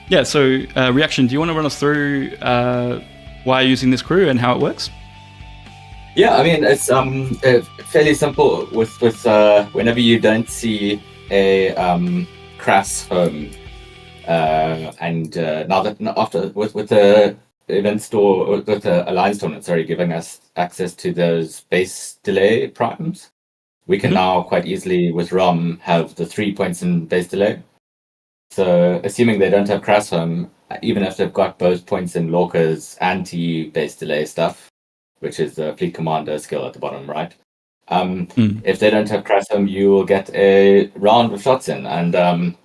Yeah, so Reaction, do you want to run us through why you're using this crew and how it works? Yeah, I mean it's fairly simple. With whenever you don't see a crass home, and now that after with the event store, with the alliance tournament, sorry, giving us access to those base delay primes, we can now quite easily with ROM have the 3 points in base delay. So assuming they don't have crass home, even if they've got both points in Lorca's anti-base delay stuff, which is the fleet commander skill at the bottom right. If they don't have crash home, you will get a round of shots in. And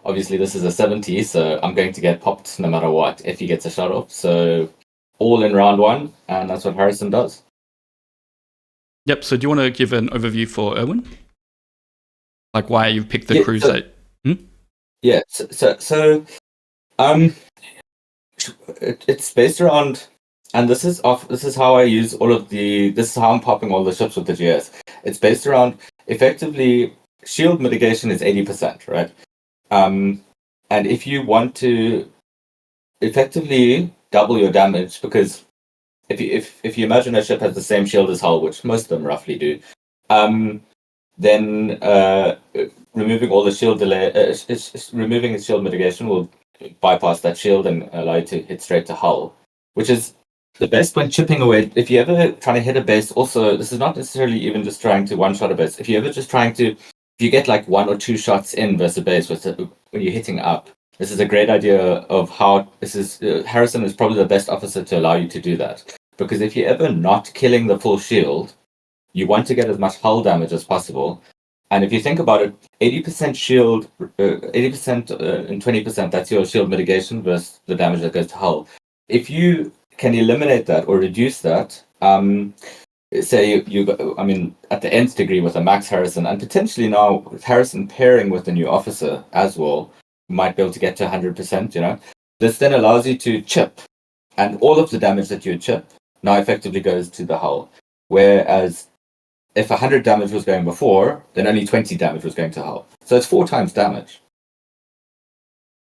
obviously this is a 70, so I'm going to get popped no matter what if he gets a shot off. So all in round one, and that's what Harrison does. Yep, so do you want to give an overview for Erwin? Like why you've picked the crews that... Yeah, so it's based around, and this is how I use all of this is how I'm popping all the ships with the GS. It's based around effectively shield mitigation is 80%, right? And if you want to effectively double your damage, because if you imagine a ship has the same shield as hull, which most of them roughly do, then removing all the shield delay, removing its shield mitigation will bypass that shield and allow you to hit straight to hull, which is the best when chipping away. If you're ever trying to hit a base, also, this is not necessarily even just trying to one-shot a base. If you're ever just trying to, if you get like 1 or 2 shots in versus a base when you're hitting up, this is a great idea of how this is. Harrison is probably the best officer to allow you to do that. Because if you're ever not killing the full shield, you want to get as much hull damage as possible. And if you think about it, 80% shield, 80% and 20%, that's your shield mitigation versus the damage that goes to hull. If you can eliminate that or reduce that, say you I mean, at the nth degree with a max Harrison, and potentially now with Harrison pairing with the new officer as well, you might be able to get to 100%, you know? This then allows you to chip, and all of the damage that you chip now effectively goes to the hull. Whereas if 100 damage was going before, then only 20 damage was going to hull. So it's 4 times damage.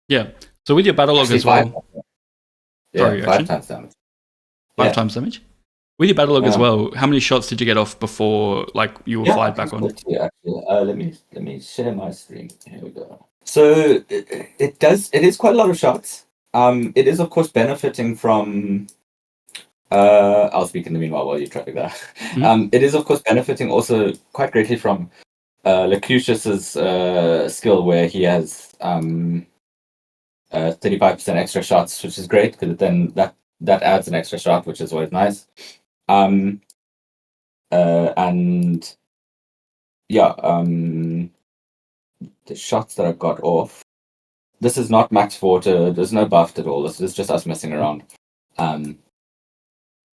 Yeah. So with your battle log as well... Yeah, 5 times damage. 5 times damage? With your battle log as well, how many shots did you get off before like you were fired back on? Let me share my screen. Here we go. So it is quite a lot of shots. It is of course benefiting from... I'll speak in the meanwhile while you traffic that. It is of course benefiting also quite greatly from Lucius's skill, where he has 35% extra shots, which is great because then that adds an extra shot, which is always nice. And yeah, the shots that I got off. This is not max water. There's no buff at all. This is just us messing around.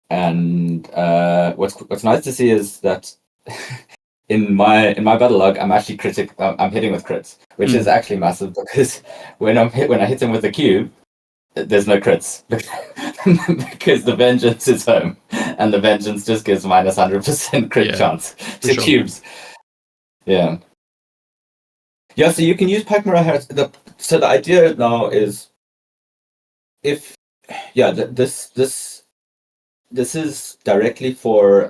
And what's nice to see is that in my battle log, I'm actually I'm hitting with crits, which is actually massive, because when I hit him with the cube, there's no crits because the vengeance is home, and the vengeance just gives minus 100% crit chance to cubes. Yeah. So you can use Pikemarrow Harrison. So the idea now is, this is directly for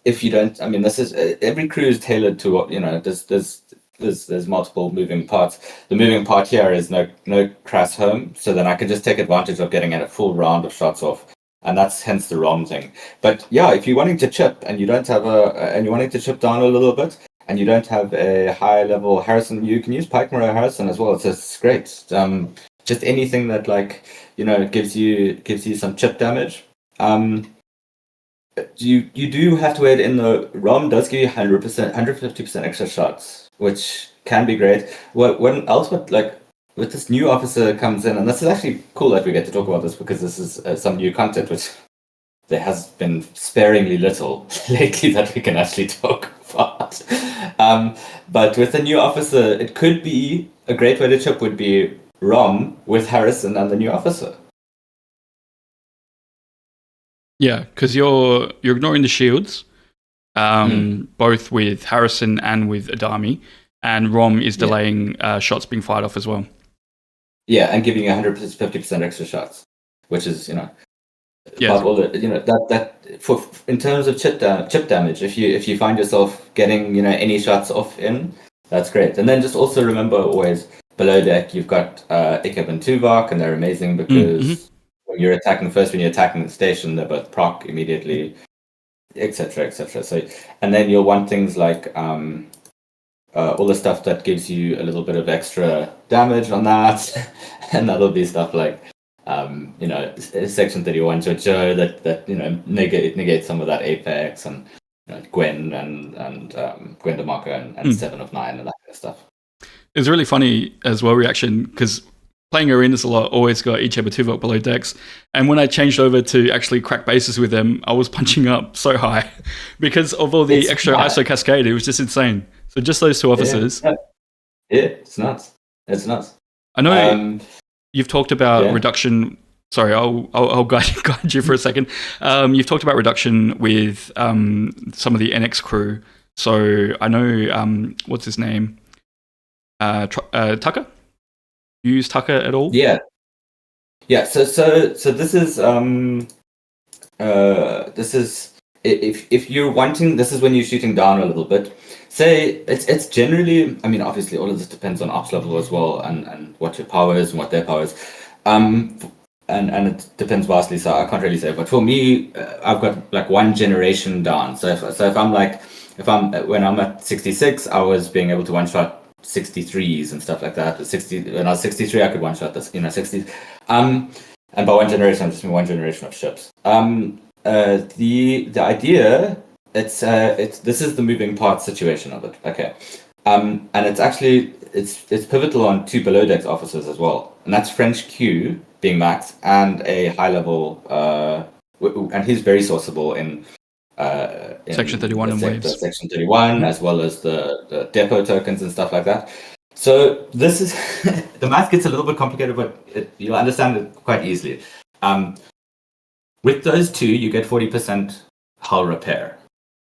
if you don't. I mean, this is every crew is tailored to what, you know. There's multiple moving parts. The moving part here is no crass home, so then I can just take advantage of getting a full round of shots off, and that's hence the ROM thing. But yeah, if you're wanting to chip and you don't have and you're wanting to chip down a little bit, and you don't have a high level Harrison, you can use Pikemarrow Harrison as well. So it's great. Just anything that, like, you know, gives you some chip damage. You do have to add in the ROM does give you 100%, 150% extra shots, which can be great. When Ultimate, like with this new officer comes in, and this is actually cool that we get to talk about this, because this is some new content which there has been sparingly little lately that we can actually talk about. But with the new officer, it could be a great way to chip would be ROM with Harrison and the new officer. Yeah, because you're ignoring the shields, both with Harrison and with Adami, and ROM is delaying shots being fired off as well. Yeah, and giving you 150% extra shots, which is Yes. about all the that for in terms of chip damage. If you find yourself getting any shots off in, that's great. And then just also remember always below deck you've got Ikeb and Tuvok, and they're amazing because when you're attacking the station, they're both proc immediately, etc. etc. So and then you'll want things like all the stuff that gives you a little bit of extra damage on that, and that'll be stuff like Section 31 Jojo that negates some of that Apex, and Gwen and Gwen DeMarco and 7 of 9 and that kind of stuff. It's really funny as well, Reaction, because playing arenas a lot, always got each ever 2 below decks. And when I changed over to actually crack bases with them, I was punching up so high because of all the extra ISO cascade. It was just insane. So just those 2 officers. Yeah, it's nuts. It's nuts. I know you've talked about reduction. Sorry, I'll guide you for a second. You've talked about reduction with some of the NX crew. So I know, what's his name? Tucker? You use Tucker at all? Yeah. So this is if you're wanting, this is when you're shooting down a little bit. Say it's generally, I mean, obviously all of this depends on ops level as well, and what your power is and what their power is, and it depends vastly. So I can't really say, but for me, I've got like 1 generation down. So when I'm at 66, I was being able to one shot 63s and stuff like that. When I was 63, I could one shot this 60s. And by 1 generation, I'm just mean 1 generation of ships. The idea, it's this is the moving part situation of it. Okay, and it's actually it's pivotal on 2 below decks officers as well, and that's French Q being max and a high level, and he's very sourceable in Section 31 and waves. Section 31, as well as the depot tokens and stuff like that. So this is the math gets a little bit complicated, but you'll understand it quite easily. With those 2, you get 40% hull repair,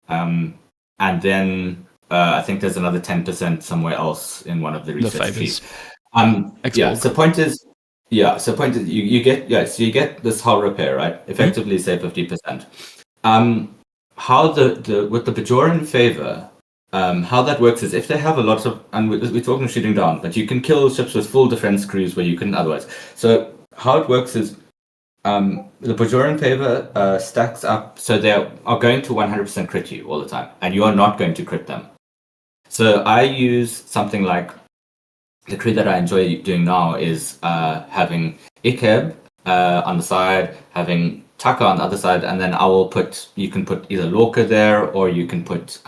and then I think there's another 10% somewhere else in one of the research fees. So point is, you get this hull repair, right? Effectively, say 50%. How with the Bajoran favor, how that works is if they have a lot of, and we're talking shooting down, but you can kill ships with full defense crews where you couldn't otherwise. So how it works is the Bajoran favor stacks up, so they are going to 100% crit you all the time, and you are not going to crit them. So I use something like, the crew that I enjoy doing now is having Ikeb on the side, having Tucker on the other side, and then you can put either Lorca there, or you can put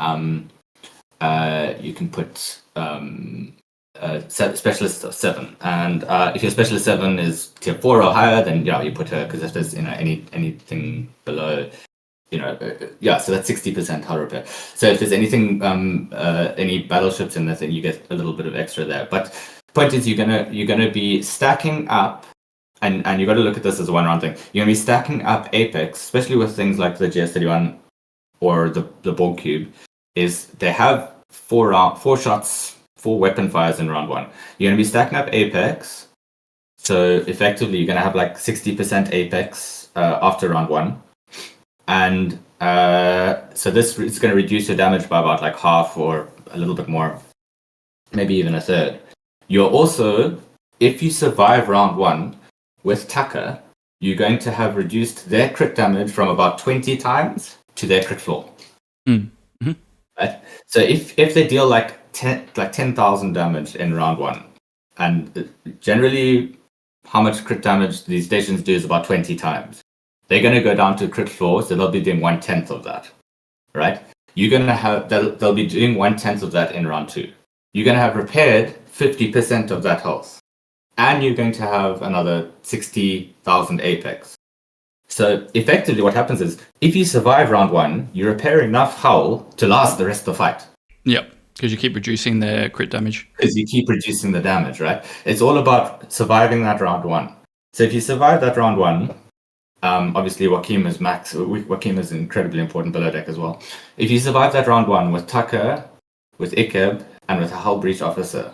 Specialist 7. And if your Specialist 7 is tier 4 or higher, then you put her, because if there's anything below, so that's 60% hull repair. So if there's anything, any battleships in there, then you get a little bit of extra there. But the point is, you're gonna be stacking up, and you got to look at this as a 1 round thing. You're gonna be stacking up Apex, especially with things like the GS31 or the Borg Cube. Is they have 4 shots, 4 weapon fires in round 1. You're gonna be stacking up Apex, so effectively you're gonna have like 60% Apex after round 1. And so this is going to reduce your damage by about like half or a little bit more, maybe even a third. You're also, if you survive round 1 with Tucker, you're going to have reduced their crit damage from about 20 times to their crit floor. Mm-hmm. Right? So if they deal like 10,000 damage in round 1, and generally how much crit damage these stations do is about 20 times. They're going to go down to crit floor, so they'll be doing 1/10 of that, right? You're going to have, they'll be doing 1/10 of that in round 2. You're going to have repaired 50% of that health, and you're going to have another 60,000 Apex. So effectively what happens is, if you survive round 1, you repair enough hull to last the rest of the fight. Yep, because you keep reducing their crit damage. Because you keep reducing the damage, right? It's all about surviving that round 1. So if you survive that round 1, obviously Joachim is max. Joachim is incredibly important below deck as well. If you survive that round 1 with Tucker, with Ikeb, and with a hull breach officer,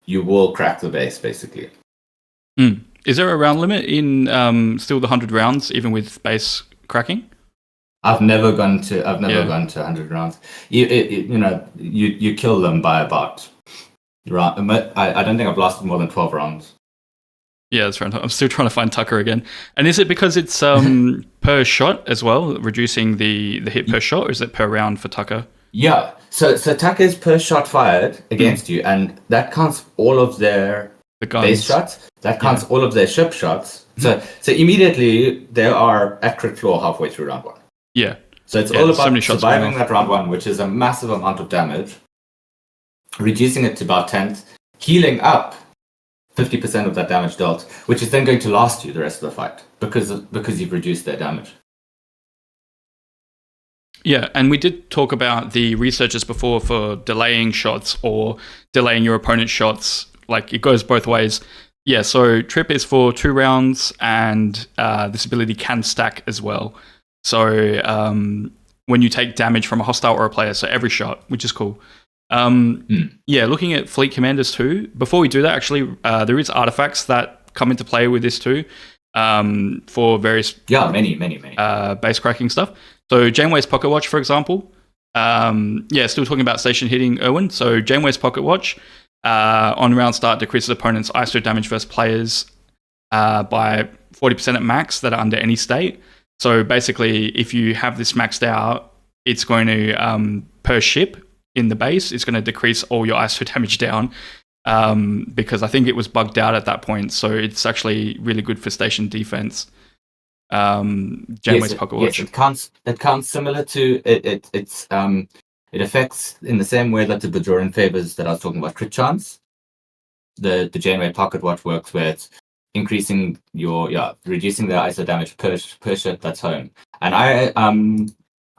you will crack the base basically. Is there a round limit in still the 100 rounds, even with base cracking? I've never gone to 100 rounds. You kill them by about. I don't think I've lasted more than 12 rounds. Yeah, that's right. I'm still trying to find Tucker again. And is it because it's per shot as well, reducing the hit per shot, or is it per round for Tucker? Yeah. So Tucker is per shot fired against you, and that counts all of their base shots. That counts all of their ship shots. So immediately they are at crit floor halfway through round 1. Yeah. So it's all about surviving that round 1, which is a massive amount of damage, reducing it to about 10th, healing up 50% of that damage dealt, which is then going to last you the rest of the fight because you've reduced their damage. Yeah, and we did talk about the researchers before for delaying shots or delaying your opponent's shots. Like, it goes both ways. Yeah, so Trip is for 2 rounds, and this ability can stack as well. So when you take damage from a hostile or a player, so every shot, which is cool. Yeah, looking at Fleet Commanders too. Before we do that, actually, there is artifacts that come into play with this too, for various many base cracking stuff. So Janeway's Pocket Watch, for example. Still talking about station hitting Irwin. So Janeway's Pocket Watch on round start decreases opponents' ISO damage versus players by 40% at max that are under any state. So basically, if you have this maxed out, it's going to per ship in the base, it's going to decrease all your ISO damage down, because I think it was bugged out at that point. So it's actually really good for station defense. Janeway's Pocket Watch. Yes, it counts similar to it. It affects in the same way that the Bajoran favors that I was talking about crit chance. The Janeway Pocket Watch works where it's increasing reducing the ISO damage per ship that's home. And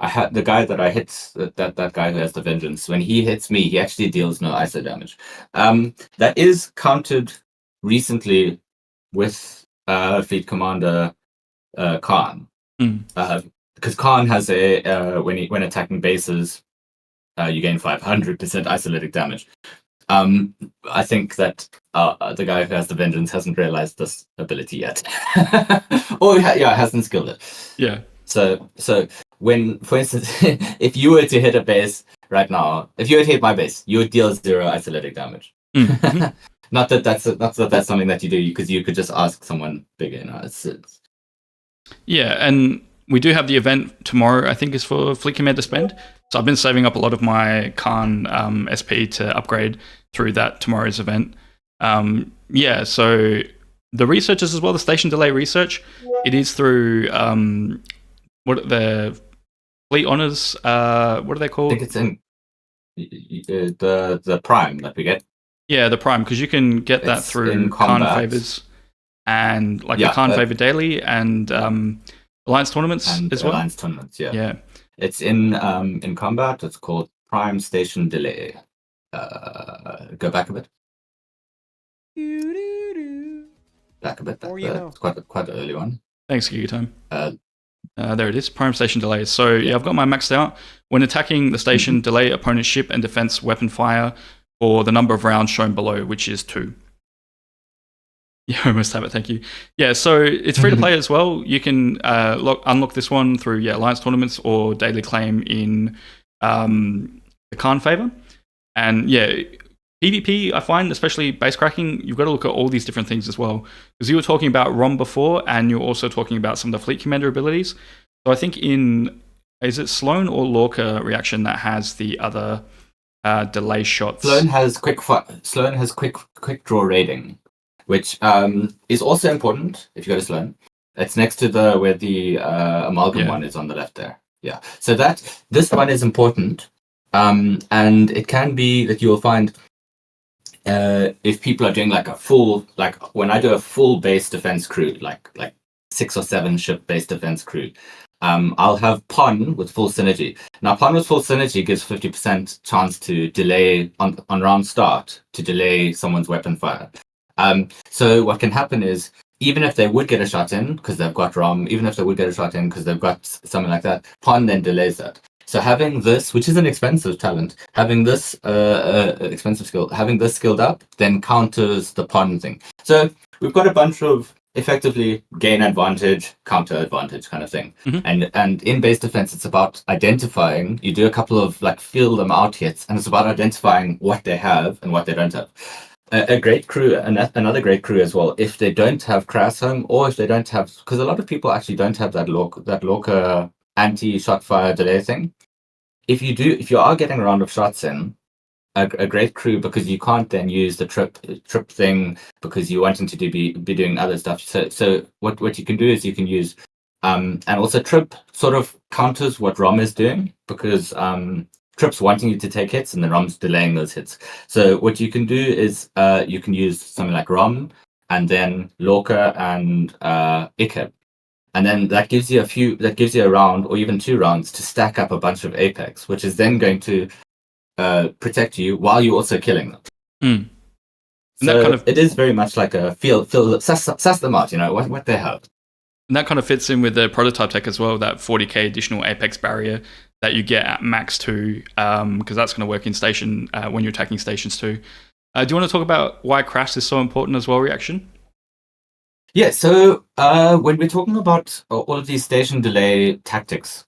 I had the guy that I hit, that guy who has the vengeance. When he hits me, he actually deals no ISO damage. That is countered recently with Fleet Commander Khan, because Khan has a when attacking bases, you gain 500% isolatic damage. I think that the guy who has the vengeance hasn't realized this ability yet, or hasn't skilled it. Yeah. So when, for instance, if you were to hit a base right now, if you were to hit my base, you would deal 0 isolatic damage. Not that that's something that you do, because you could just ask someone bigger. Yeah, and we do have the event tomorrow, I think, is for Fleet Commander spend. So I've been saving up a lot of my Khan SP to upgrade through that tomorrow's event. So the researchers as well, the station delay research, it is through what the Fleet Honors, what are they called? I think it's in the Prime that we get. Yeah, the Prime, because you can get that through Khan favors and the Khan favor daily and Alliance tournaments and as well. Alliance tournaments, yeah. It's in combat. It's called Prime Station Delay. Go back a bit. Back a bit. It's quite an early one. Thanks, Giga Time. There it is, Prime Station Delay. So I've got mine maxed out. When attacking the station, delay opponent's ship and defense weapon fire for the number of rounds shown below, which is 2. Yeah, I almost have it, thank you. Yeah, so it's free to play as well. You can unlock this one through Alliance tournaments or daily claim in the Khan favor. And PvP, I find, especially base cracking, you've got to look at all these different things as well. Because you were talking about ROM before, and you're also talking about some of the Fleet Commander abilities. So I think is it Sloan or Lorca reaction that has the other delay shots? Sloan has quick draw raiding, which is also important if you go to Sloan. It's next to where the amalgam one is on the left there. Yeah. So this one is important. And it can be that you'll find if people are doing when I do a full base defense crew, like 6 or 7 ship base defense crew, I'll have Pon with full synergy. Now, Pon with full synergy gives 50% chance to delay on round start, to delay someone's weapon fire. So what can happen is, even if they would get a shot in because they've got ROM, even if they would get a shot in because they've got something like that, Pon then delays that. So having this, which is an expensive talent, having this expensive skill, having this skilled up, then counters the Pon thing. So we've got a bunch of effectively gain advantage, counter advantage kind of thing. And in base defense, it's about identifying. You do a couple of like feel them out hits, and it's about identifying what they have and what they don't have. A great crew, another great crew as well. If they don't have crash home, or if they don't have, because a lot of people actually don't have that Lorca anti-shot fire delay thing. If you are getting a round of shots in, a great crew, because you can't then use the trip thing because you want them to be doing other stuff. So what you can do is you can use and also trip sort of counters what ROM is doing, because trip's wanting you to take hits and the ROM's delaying those hits. So what you can do is you can use something like ROM and then Lorca and Ikeb. And then that gives you a round or even 2 rounds to stack up a bunch of Apex, which is then going to protect you while you're also killing them. So it is very much like a feel suss them out, what they have. And that kind of fits in with the prototype tech as well, that 40k additional Apex barrier that you get at max 2, because that's going to work in station when you're attacking stations too. Do you want to talk about why crash is so important as well, Reaction? Yeah, so when we're talking about all of these station delay tactics,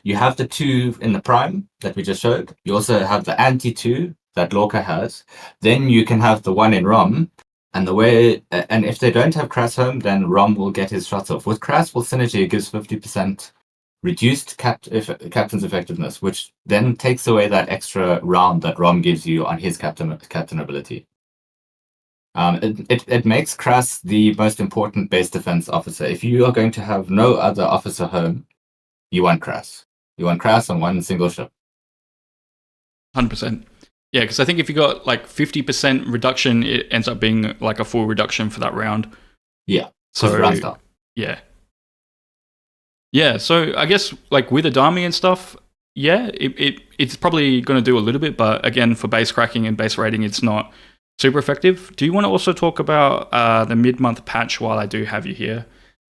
you have the 2 in the prime that we just showed. You also have the anti-2 that Lorca has. Then you can have the 1 in ROM. And if they don't have Crash home, then ROM will get his shots off. With Crash, synergy gives 50% reduced captain's effectiveness, which then takes away that extra round that ROM gives you on his captain ability. It makes Crash the most important base defense officer. If you are going to have no other officer home, you want Crash. You want Crash on one single ship. 100%. Yeah, because I think if you got like 50% reduction, it ends up being like a full reduction for that round. Yeah. So it runs down. Yeah. Yeah, so I guess like with Adami and stuff, yeah, it's probably going to do a little bit, but again, for base cracking and base rating, it's not super effective. Do you want to also talk about the mid-month patch while I do have you here?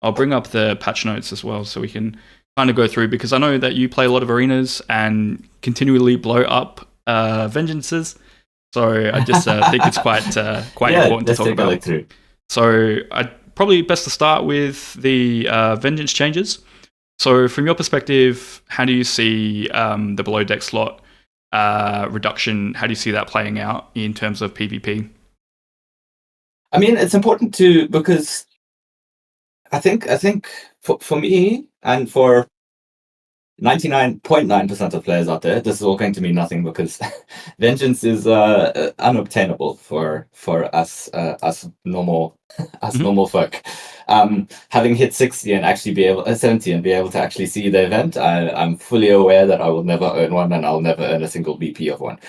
I'll bring up the patch notes as well so we can kind of go through, because I know that you play a lot of arenas and continually blow up vengeances. So I just think it's quite important to talk about. So I'd probably best to start with the vengeance changes. So from your perspective, how do you see the below deck slot reduction? How do you see that playing out in terms of PvP? I mean, it's important because I think for me and for 99.9% of players out there, this is all going to mean nothing, because vengeance is unobtainable for us normal folk. Having hit 60 and actually be able 70 and be able to actually see the event, I'm fully aware that I will never earn one, and I'll never earn a single BP of one.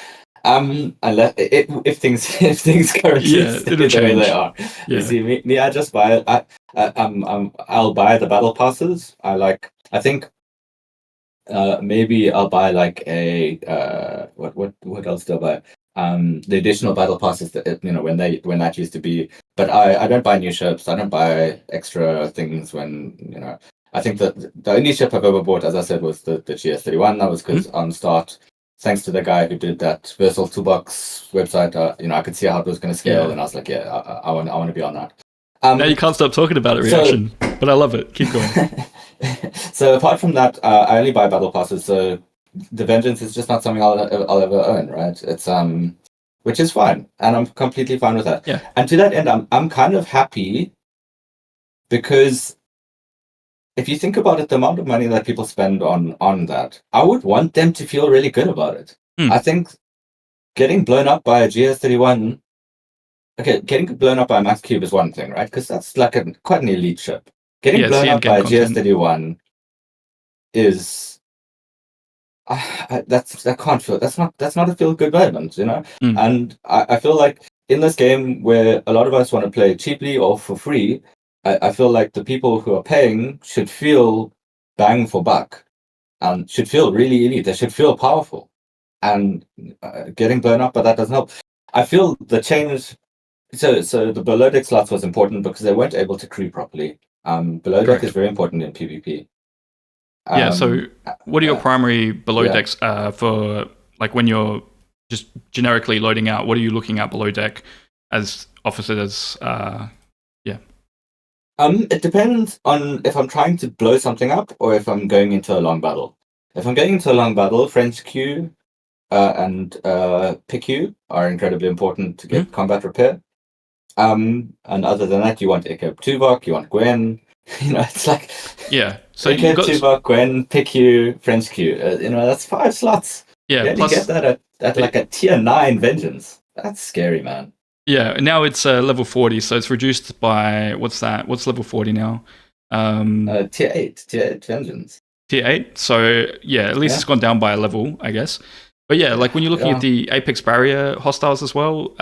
Unless if things currently stay the way they are. Yeah. You see, me, I just buy I'll buy the battle passes. I think maybe I'll buy like a what else do I buy? The additional battle passes that when that used to be. But I don't buy new ships. I don't buy extra things when I think that the only ship I've ever bought, as I said, was the GS31. That was because on start, thanks to the guy who did that Versal Toolbox website, I could see how it was going to scale, and I was like, yeah, I want to be on that. Now you can't stop talking about it, Reaction, but I love it. Keep going. So apart from that, I only buy battle passes. So the vengeance is just not something I'll ever earn, right? It's which is fine, and I'm completely fine with that. Yeah. And to that end, I'm kind of happy, because if you think about it, the amount of money that people spend on that, I would want them to feel really good about it. I think getting blown up by a GS31. Okay, getting blown up by a Max Cube is one thing, right? Because that's like quite an elite ship. Getting blown up by a GS31 is that can't feel. That's not a feel good moment, And I feel like in this game where a lot of us want to play cheaply or for free, I feel like the people who are paying should feel bang for buck, and should feel really elite. They should feel powerful, and getting blown up by that doesn't help. I feel the change. So the below deck slots was important because they weren't able to crew properly. Below deck is very important in PvP. So what are your primary below decks for like when you're just generically loading out? What are you looking at below deck as officers? It depends on if I'm trying to blow something up or if I'm going into a long battle. If I'm going into a long battle, French Q and PQ are incredibly important to get combat repair. And other than that, you want Echo Tuvok, you want Gwen. It's like So Echo Tuvok, Gwen, PQ, French Q. That's 5 slots. Yeah, you only get that at like a tier 9 vengeance. That's scary, man. Yeah, now it's level 40, so it's reduced by what's that? What's level 40 now? Tier 8 vengeance. Tier 8. So at least it's gone down by a level, I guess. But like when you're looking at the Apex barrier hostiles as well,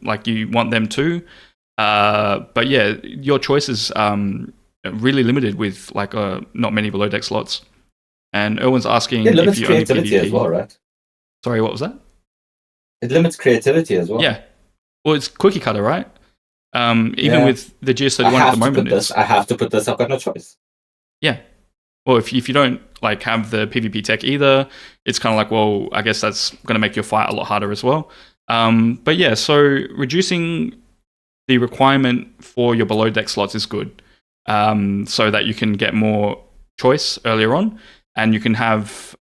like you want them too. But your choice is really limited with like not many below deck slots. And Erwin's asking it limits if you creativity only PvP as well, right? Sorry, what was that? It limits creativity as well. Yeah. Well, it's cookie cutter, right? Even with the GS31 at the moment, I have to put this. I've got no choice. Yeah. Well, if you don't like have the PvP tech either, it's kind of like, well, I guess that's going to make your fight a lot harder as well. But so reducing the requirement for your below deck slots is good, so that you can get more choice earlier on, and you can have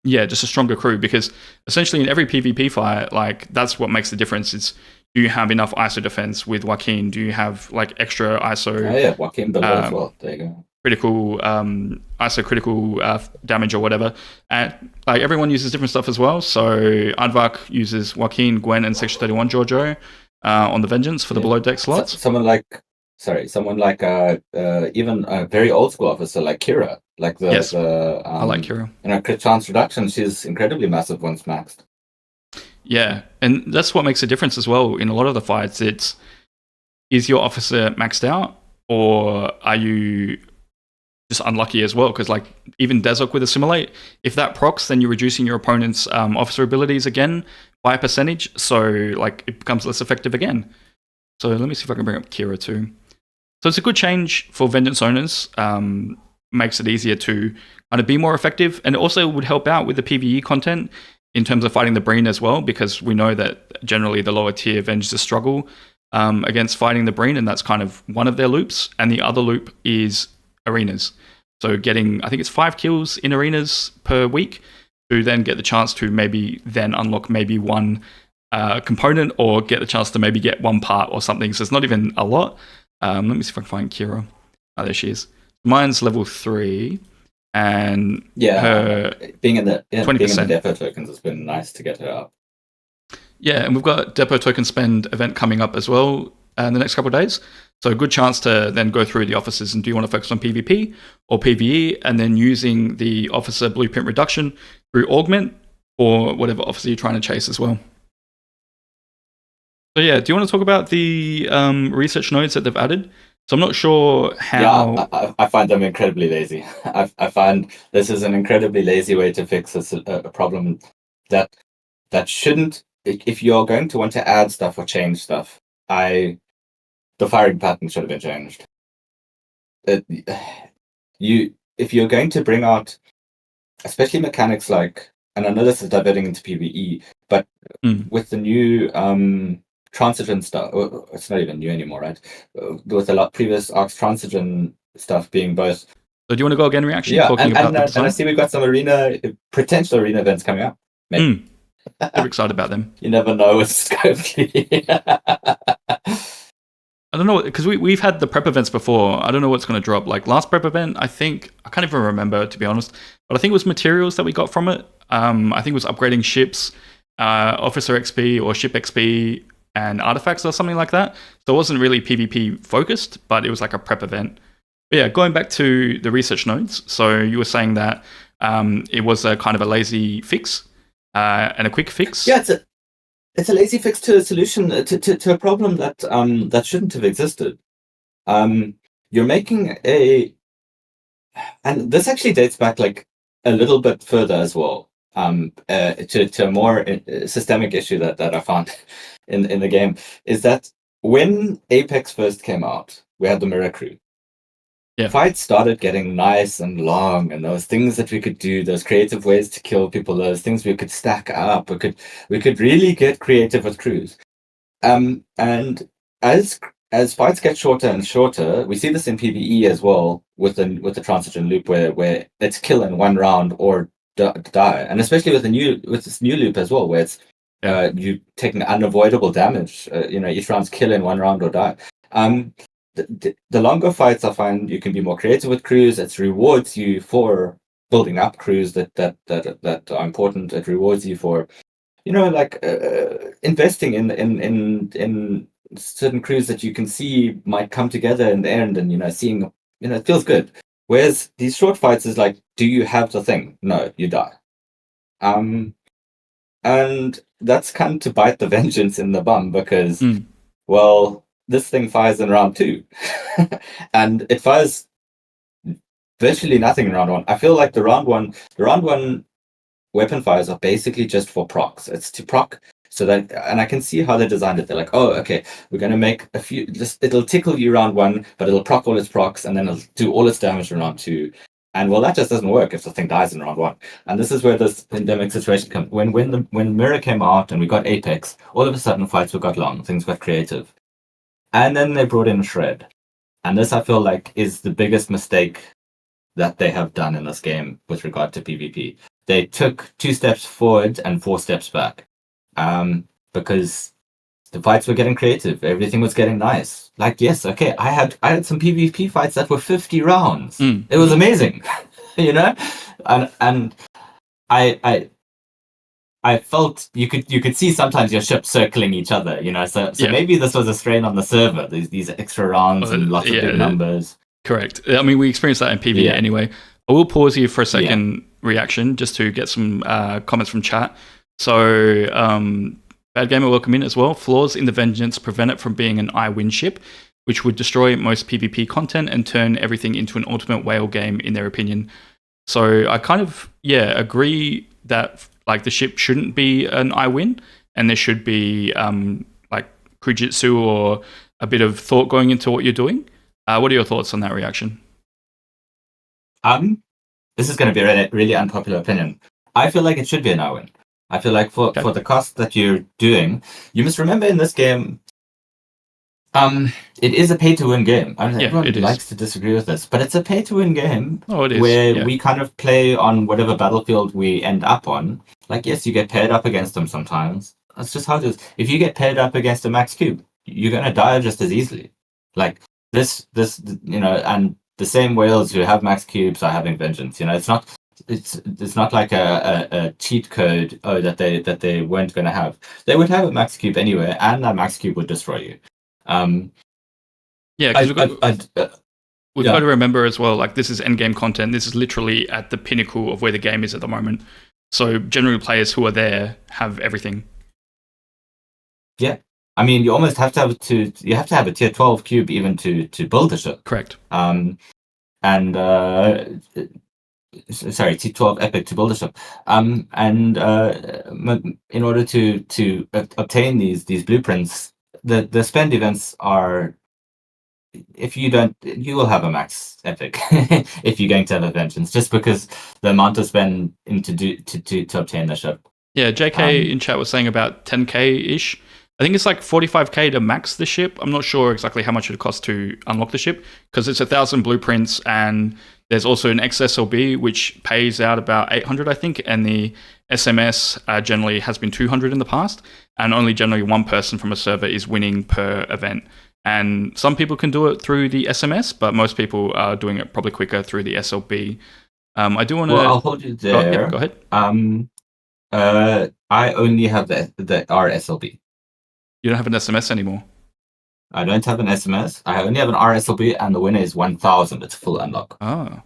just a stronger crew, because essentially in every PvP fight, like that's what makes the difference. Is do you have enough ISO defense with Joaquin? Do you have like extra ISO? Joaquin below as well. There you go. Critical ISO critical damage or whatever, and like everyone uses different stuff as well. So Aardvark uses Joaquin, Gwen, and Section 31 Giorgio on the Vengeance for the below deck slots. Someone like even a very old school officer like Kira, like I like Kira. Crit chance reduction, she's incredibly massive once maxed. Yeah, and that's what makes a difference as well in a lot of the fights. Is your officer maxed out, or are you just unlucky as well? Because like even Dazok with Assimilate, if that procs, then you're reducing your opponent's officer abilities again by a percentage, so like it becomes less effective again. So let me see if I can bring up Kira too. So it's a good change for Vengeance owners. Makes it easier to kind of be more effective, and it also would help out with the PvE content in terms of fighting the Breen as well, because we know that generally the lower tier Vengers struggle against fighting the Breen, and that's kind of one of their loops. And the other loop is arenas. So getting, I think it's 5 kills in arenas per week to then get the chance to maybe then unlock maybe one component, or get the chance to maybe get one part or something. So it's not even a lot. Let me see if I can find Kira. Oh, there she is. Mine's level 3, and her being in the 20%. depot tokens has been nice to get her up. Yeah, and we've got depot token spend event coming up as well in the next couple of days. So a good chance to then go through the officers, and do you want to focus on PvP or PvE, and then using the officer blueprint reduction through augment or whatever officer you're trying to chase as well. So do you want to talk about the research nodes that they've added? So I'm not sure how... Yeah, I find them incredibly lazy. I find this is an incredibly lazy way to fix a problem that shouldn't... If you're going to want to add stuff or change stuff, the firing pattern should have been changed. If you're going to bring out, especially mechanics like... And I know this is diverting into PvE, but with the new... transigen stuff, it's not even new anymore, right? With a lot previous Arcs transigen stuff being both. So do you want to go again, Reaction? Yeah, and I see we've got some potential arena events coming up. Super excited about them. You never know with Scopely. I don't know, because we've had the prep events before. I don't know what's going to drop. Like last prep event, I can't even remember, to be honest, but I think it was materials that we got from it. I think it was upgrading ships, officer XP or ship XP, and artifacts or something like that. So it wasn't really PvP focused, but it was like a prep event. But yeah, going back to the research nodes. So you were saying that it was a kind of a lazy fix and a quick fix. Yeah, it's a lazy fix to a solution to a problem that shouldn't have existed. You're making and this actually dates back like a little bit further as well. To a more systemic issue that I found in the game, is that when Apex first came out, we had the Mirror Crew. Fights started getting nice and long, and those things that we could do, those creative ways to kill people, those things we could stack up, we could really get creative with crews. And as fights get shorter and shorter, we see this in PvE as well with the transition loop where it's kill in one round or die, and especially with this new loop as well, where it's you take an unavoidable damage. Each round's kill in one round or die. The longer fights, I find you can be more creative with crews. It rewards you for building up crews that are important. It rewards you for investing in certain crews that you can see might come together in the end, and seeing it feels good. Whereas these short fights is like, do you have the thing? No, you die. And that's come to bite the vengeance in the bum because, well, this thing fires in round 2, and it fires virtually nothing in round 1. I feel like the round one weapon fires are basically just for procs. It's to proc so that, and I can see how they designed it. They're like, oh, okay, we're going to make a few, it'll tickle you round 1, but it'll proc all its procs, and then it'll do all its damage in round 2. And well, that just doesn't work if the thing dies in round 1. And this is where this pandemic situation comes. When Mirror came out and we got Apex, all of a sudden fights got long, things got creative. And then they brought in Shred. And this, I feel like, is the biggest mistake that they have done in this game with regard to PvP. They took 2 steps forward and 4 steps back, because the fights were getting creative. Everything was getting nice. Like, yes, okay, I had some PvP fights that were 50 rounds. It was amazing, and I felt you could see sometimes your ships circling each other, So maybe this was a strain on the server. These extra rounds and lots of big numbers. Correct. I mean, we experienced that in PvE anyway. I will pause here for a second, Reaction, just to get some comments from chat. So, Bad Gamer, welcome in as well. Flaws in the Vengeance prevent it from being an I-win ship, which would destroy most PvP content and turn everything into an ultimate whale game, in their opinion. So, I kind of, agree that like the ship shouldn't be an I-win, and there should be like Kujitsu or a bit of thought going into what you're doing. What are your thoughts on that, Reaction? This is going to be a really unpopular opinion. I feel like it should be an I-win. I feel like for the cost that you're doing, you must remember in this game, it is a pay-to-win game. Everyone likes to disagree with this, but it's a pay-to-win game where we kind of play on whatever battlefield we end up on. Like, yes, you get paired up against them sometimes. That's just how it is. If you get paired up against a max cube, you're going to die just as easily. Like, this, and the same whales who have max cubes are having vengeance. It's not like a cheat code that they weren't going to have. They would have a max cube anyway, and that max cube would destroy you. Because we've got to remember as well, like, this is endgame content. This is literally at the pinnacle of where the game is at the moment. So generally, players who are there have everything. Yeah. I mean, you almost have to have a tier 12 cube even to build a ship. Correct. Sorry, tier 12 epic to build a ship. In order to obtain these blueprints, the spend events are, if you don't, you will have a max epic if you're going to have a vengeance, just because the amount of spend to obtain the ship. Yeah, JK in chat was saying about 10k ish. I think it's like 45k to max the ship. I'm not sure exactly how much it costs to unlock the ship, because it's 1,000 blueprints, and there's also an XSLB which pays out about 800, I think, and the SMS generally has been 200 in the past, and only generally one person from a server is winning per event. And some people can do it through the SMS, but most people are doing it probably quicker through the SLB. I do want to... Well, I'll hold you there. Go ahead. I only have the RSLB. You don't have an SMS anymore? I don't have an SMS. I only have an RSLB, and the winner is 1,000. It's full unlock. Oh.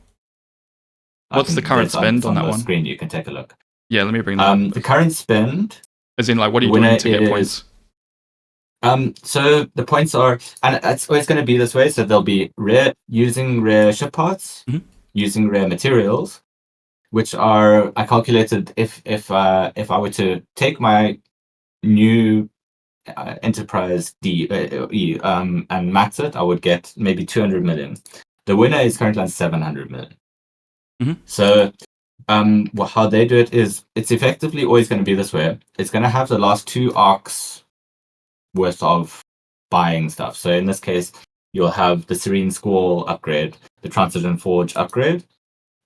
What's the current spend on that one? Screen, you can take a look. Yeah, let me bring that up. The current spend... As in, like, what are you doing to get points? So the points are... And it's always going to be this way. So they'll be using rare ship parts, using rare materials, which are... I calculated if I were to take my new... Enterprise D and max it, I would get maybe 200 million. The winner is currently on 700 million. So how they do it is, it's effectively always going to be this way. It's going to have the last 2 arcs worth of buying stuff. So in this case, you'll have the Serene Squall upgrade, the Transition Forge upgrade.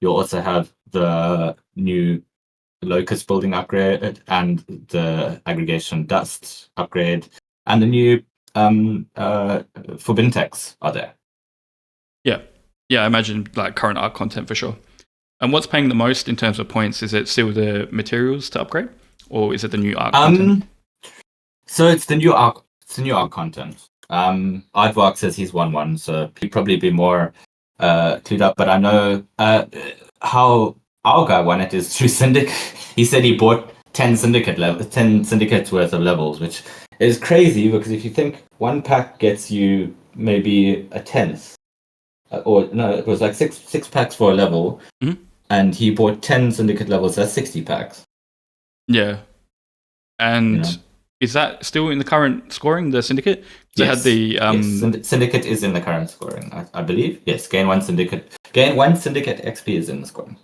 You'll also have the new Locust building upgrade and the Aggregation Dust upgrade, and the new Forbidden Techs are there. Yeah, I imagine like current arc content for sure. And what's paying the most in terms of points? Is it still the materials to upgrade, or is it the new arc content? So it's the new arc. It's the new arc content. Aardvark says he's won one, so he'd probably be more clued up. But I know how our guy won it is through Syndicate. He said he bought 10 syndicates worth of levels, which is crazy because if you think one pack gets you maybe a tenth, or no, it was like six packs for a level, and he bought 10 syndicate levels. That's 60 packs. Yeah, and is that still in the current scoring? The syndicate? Yes. Syndicate is in the current scoring, I believe. Yes, gain one syndicate XP is in the scoring.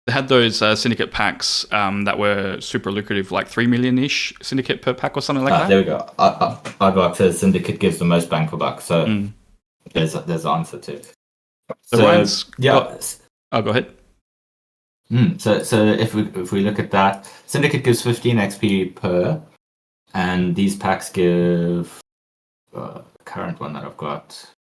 They had those syndicate packs that were super lucrative, like 3 million-ish syndicate per pack or something like that. There we go. Aardvark says syndicate gives the most bang for buck, so there's the answer to it. So Ryan's go ahead. So if we look at that, syndicate gives 15 XP per, and these packs give the current one that I've got.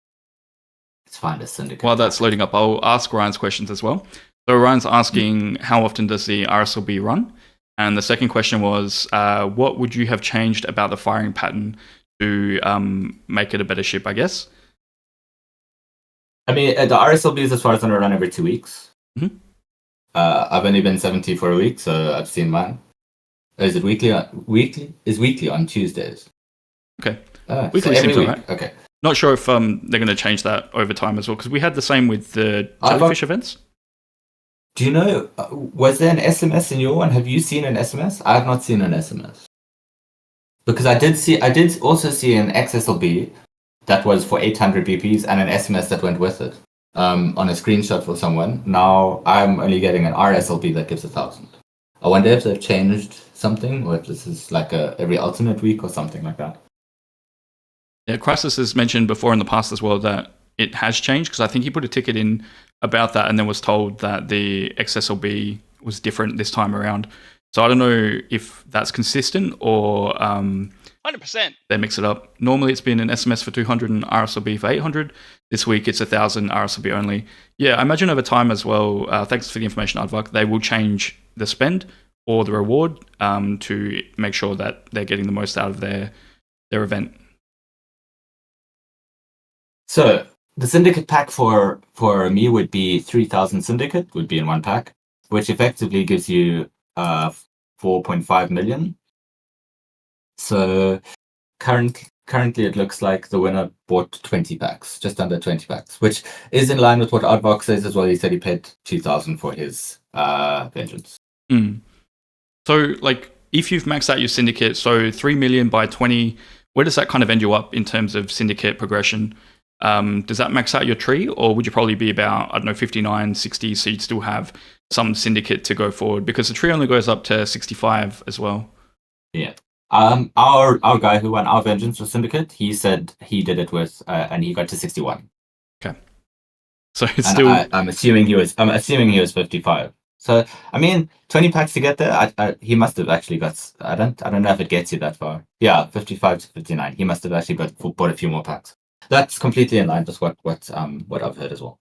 Let's find a syndicate. While that's loading up, I'll ask Ryan's questions as well. So Ryan's asking how often does the RSLB run? And the second question was, what would you have changed about the firing pattern to make it a better ship, I guess? I mean, the RSLBs as far as I know run every 2 weeks. I've only been 70 for a week, so I've seen mine. Is it weekly? Is weekly on Tuesdays. Okay. Weekly so every seems week. Right. Okay. Not sure if they're going to change that over time as well, because we had the same with the jellyfish events. Do you know, was there an SMS in your one? Have you seen an SMS? I have not seen an SMS. Because I did also see an XSLB that was for 800 BPs and an SMS that went with it on a screenshot for someone. Now I'm only getting an RSLB that gives 1,000. I wonder if they've changed something, or if this is like every alternate week or something like that. Yeah, Crisis has mentioned before in the past as well that it has changed, because I think he put a ticket in about that and then was told that the XSLB was different this time around. So I don't know if that's consistent or 100%. They mix it up. Normally it's been an SMS for 200 and RSLB for 800. This week it's 1,000 RSLB only. Yeah, I imagine over time as well, thanks for the information, Aardvark, they will change the spend or the reward to make sure that they're getting the most out of their event. So the syndicate pack for me would be 3,000 syndicate, would be in one pack, which effectively gives you 4.5 million. So currently it looks like the winner bought 20 packs, just under 20 packs, which is in line with what Aardvark says as well. He said he paid 2,000 for his vengeance. So like if you've maxed out your syndicate, so 3 million by 20, where does that kind of end you up in terms of syndicate progression? Does that max out your tree, or would you probably be about, I don't know, 59, 60, so you'd still have some syndicate to go forward? Because the tree only goes up to 65 as well. Yeah. Our guy who won our vengeance with syndicate, he said he did it with and he got to 61. Okay. So it's still I'm assuming he was 55. So I mean 20 packs to get there. He must have actually got, I don't know if it gets you that far. Yeah, 55 to 59. He must have actually bought a few more packs. That's completely in line with what I've heard as well.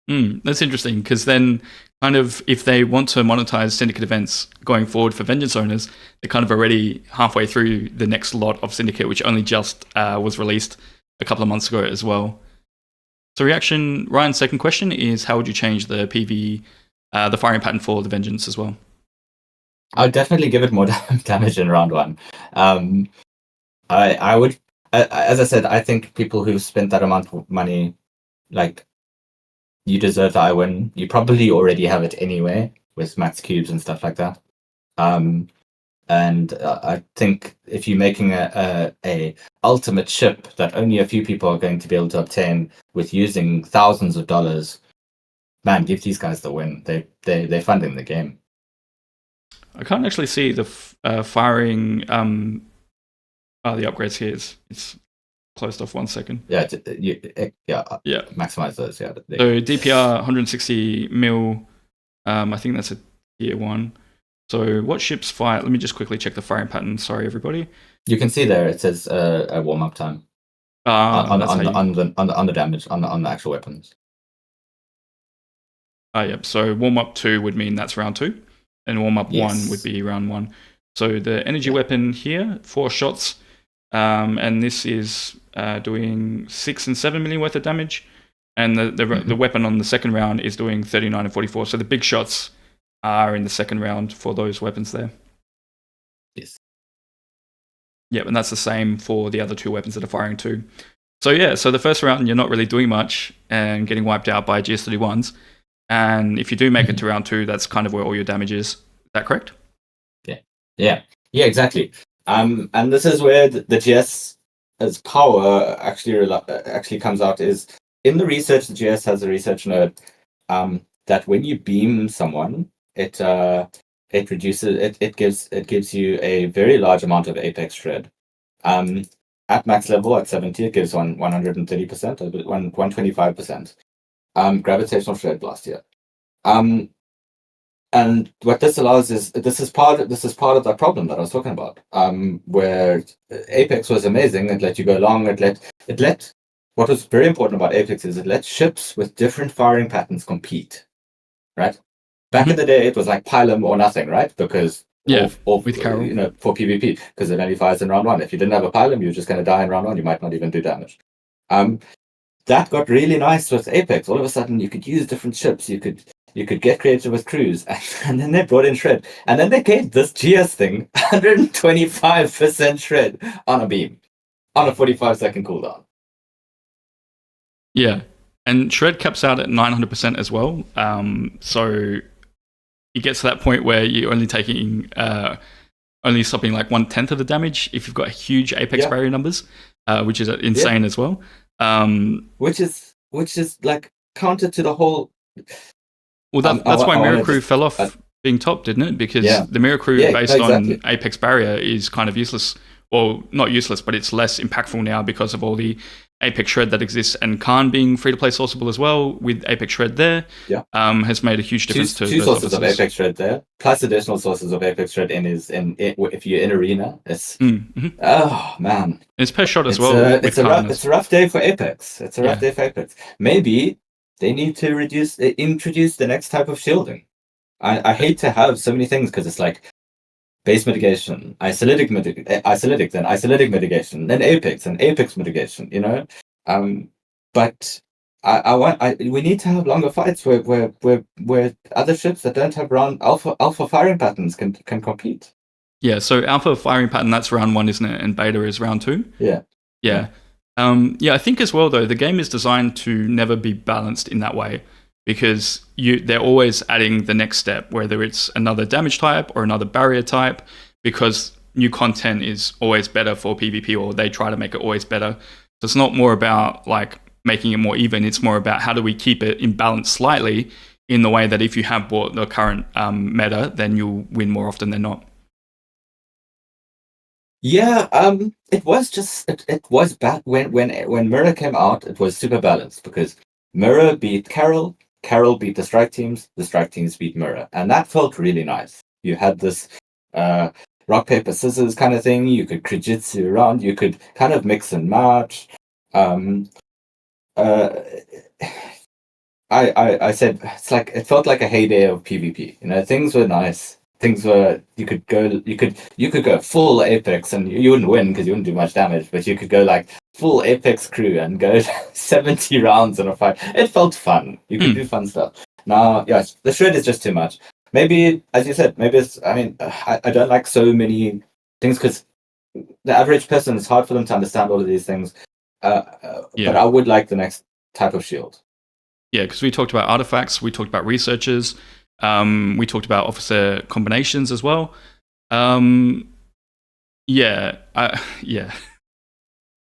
That's interesting, because then kind of if they want to monetize syndicate events going forward for vengeance owners, they're kind of already halfway through the next lot of syndicate, which only just was released a couple of months ago as well. So Ryan's second question is, how would you change the PV, the firing pattern for the vengeance as well? I would definitely give it more damage in round one. I would, as I said, I think people who've spent that amount of money, like, you deserve the I-win. You probably already have it anyway with max cubes and stuff like that. And I think if you're making a ultimate ship that only a few people are going to be able to obtain with using thousands of dollars, man, give these guys the win. They're funding the game. I can't actually see the firing The upgrades here it's closed off 1 second. Yeah, Yeah. Maximize those. Yeah. So DPR 160 mil. I think that's a tier 1. So what ships fire? Let me just quickly check the firing pattern. Sorry, everybody. You can see there it says a warm up time on the damage on the actual weapons. Yep. So warm up 2 would mean that's round 2, and warm up 1 would be round 1. So the energy weapon here, 4 shots, and this is doing 6 and 7 million worth of damage, and the weapon on the second round is doing 39 and 44. So the big shots are in the second round for those weapons there. Yes. Yep, and that's the same for the other 2 weapons that are firing too. So yeah, so the first round you're not really doing much and getting wiped out by GS31s. And if you do make it to round 2, that's kind of where all your damage is. Is that correct? Yeah, exactly. And this is where the GS's power actually comes out. Is in the research, the GS has a research note that when you beam someone, it reduces it gives you a very large amount of apex shred. At max level at 70, it gives 130%, 125%. Gravitational shred blast here. And what this allows is this is part of that problem that I was talking about. Where Apex was amazing, it let you go long, it let what was very important about Apex is it let ships with different firing patterns compete. Right? Back in the day it was like pylum or nothing, right? Because with Carol. For PvP, because it only fires in round 1. If you didn't have a pylum, you're just gonna die in round 1, you might not even do damage. That got really nice with Apex. All of a sudden you could use different ships, you could get creative with crews, and then they brought in shred, and then they gave this GS thing 125% shred on a beam on a 45-second cooldown. Yeah, and shred caps out at 900% as well. So it gets to that point where you're only taking only stopping like 1/10 of the damage if you've got huge apex barrier numbers, which is insane as well. Which is like counter to the whole. Well, that's why Mirror Crew fell off being top, didn't it? Because the Mirror Crew based on Apex Barrier is kind of useless. Well, not useless, but it's less impactful now because of all the Apex Shred that exists, and Khan being free-to-play sourceable as well with Apex Shred there has made a huge difference to two sources of Apex Shred there, plus additional sources of Apex Shred if you're in Arena. It's oh man, it's per shot as well. It's a rough day for Apex. It's a rough day for Apex. Maybe they need to introduce the next type of shielding. I hate to have so many things because it's like base mitigation, isolytic, then isolytic mitigation, then apex and apex mitigation. But we need to have longer fights where other ships that don't have round alpha firing patterns can compete. Yeah. So alpha firing pattern, that's round 1, isn't it? And beta is round 2. Yeah. I think as well though, the game is designed to never be balanced in that way, because they're always adding the next step, whether it's another damage type or another barrier type, because new content is always better for PvP, or they try to make it always better. So it's not more about like making it more even, it's more about how do we keep it in balance slightly, in the way that if you have bought the current meta, then you'll win more often than not. Yeah, it was back when Mirror came out, it was super balanced because Mirror beat Carol beat the strike teams beat Mirror, and that felt really nice. You had this rock paper scissors kind of thing. You could Krijitsu around. You could kind of mix and match. I said it's like it felt like a heyday of PvP. Things were nice. Things were you could go full Apex and you wouldn't win because you wouldn't do much damage, but you could go like full Apex crew and go 70 rounds in a fight. It felt fun. You could do fun stuff. Now, yes, the shred is just too much. Maybe, as you said, I don't like so many things because the average person, it's hard for them to understand all of these things. But I would like the next type of shield. Yeah, because we talked about artifacts, we talked about researchers, we talked about officer combinations as well. I'm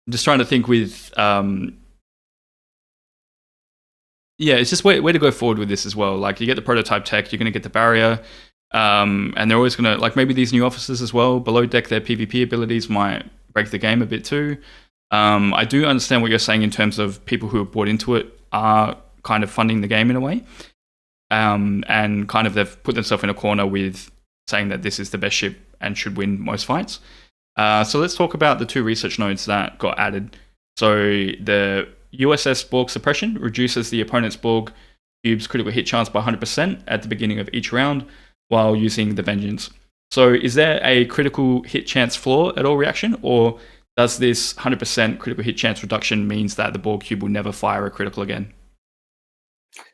just trying to think with it's just way to go forward with this as well. Like you get the prototype tech, you're going to get the barrier, and they're always going to, like, maybe these new officers as well below deck, their PvP abilities might break the game a bit too. I do understand what you're saying in terms of people who have bought into it are kind of funding the game in a way, and kind of they've put themselves in a corner with saying that this is the best ship and should win most fights. So let's talk about the 2 research nodes that got added. So the USS Borg suppression reduces the opponent's Borg cube's critical hit chance by 100% at the beginning of each round while using the Vengeance. So is there a critical hit chance flaw at all, Reaction, or does this 100% critical hit chance reduction means that the Borg cube will never fire a critical again?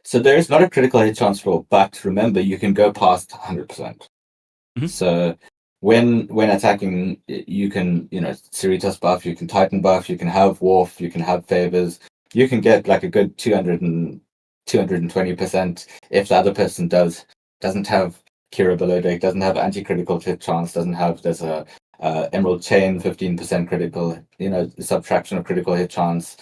So there is not a critical hit chance flaw, but remember, you can go past 100%. Mm-hmm. So when attacking, you can, Cerritos buff, you can Titan buff, you can have Worf, you can have favors, you can get like a good 220% if the other person doesn't have Kira below deck, doesn't have anti-critical hit chance, there's a Emerald Chain 15% critical, subtraction of critical hit chance.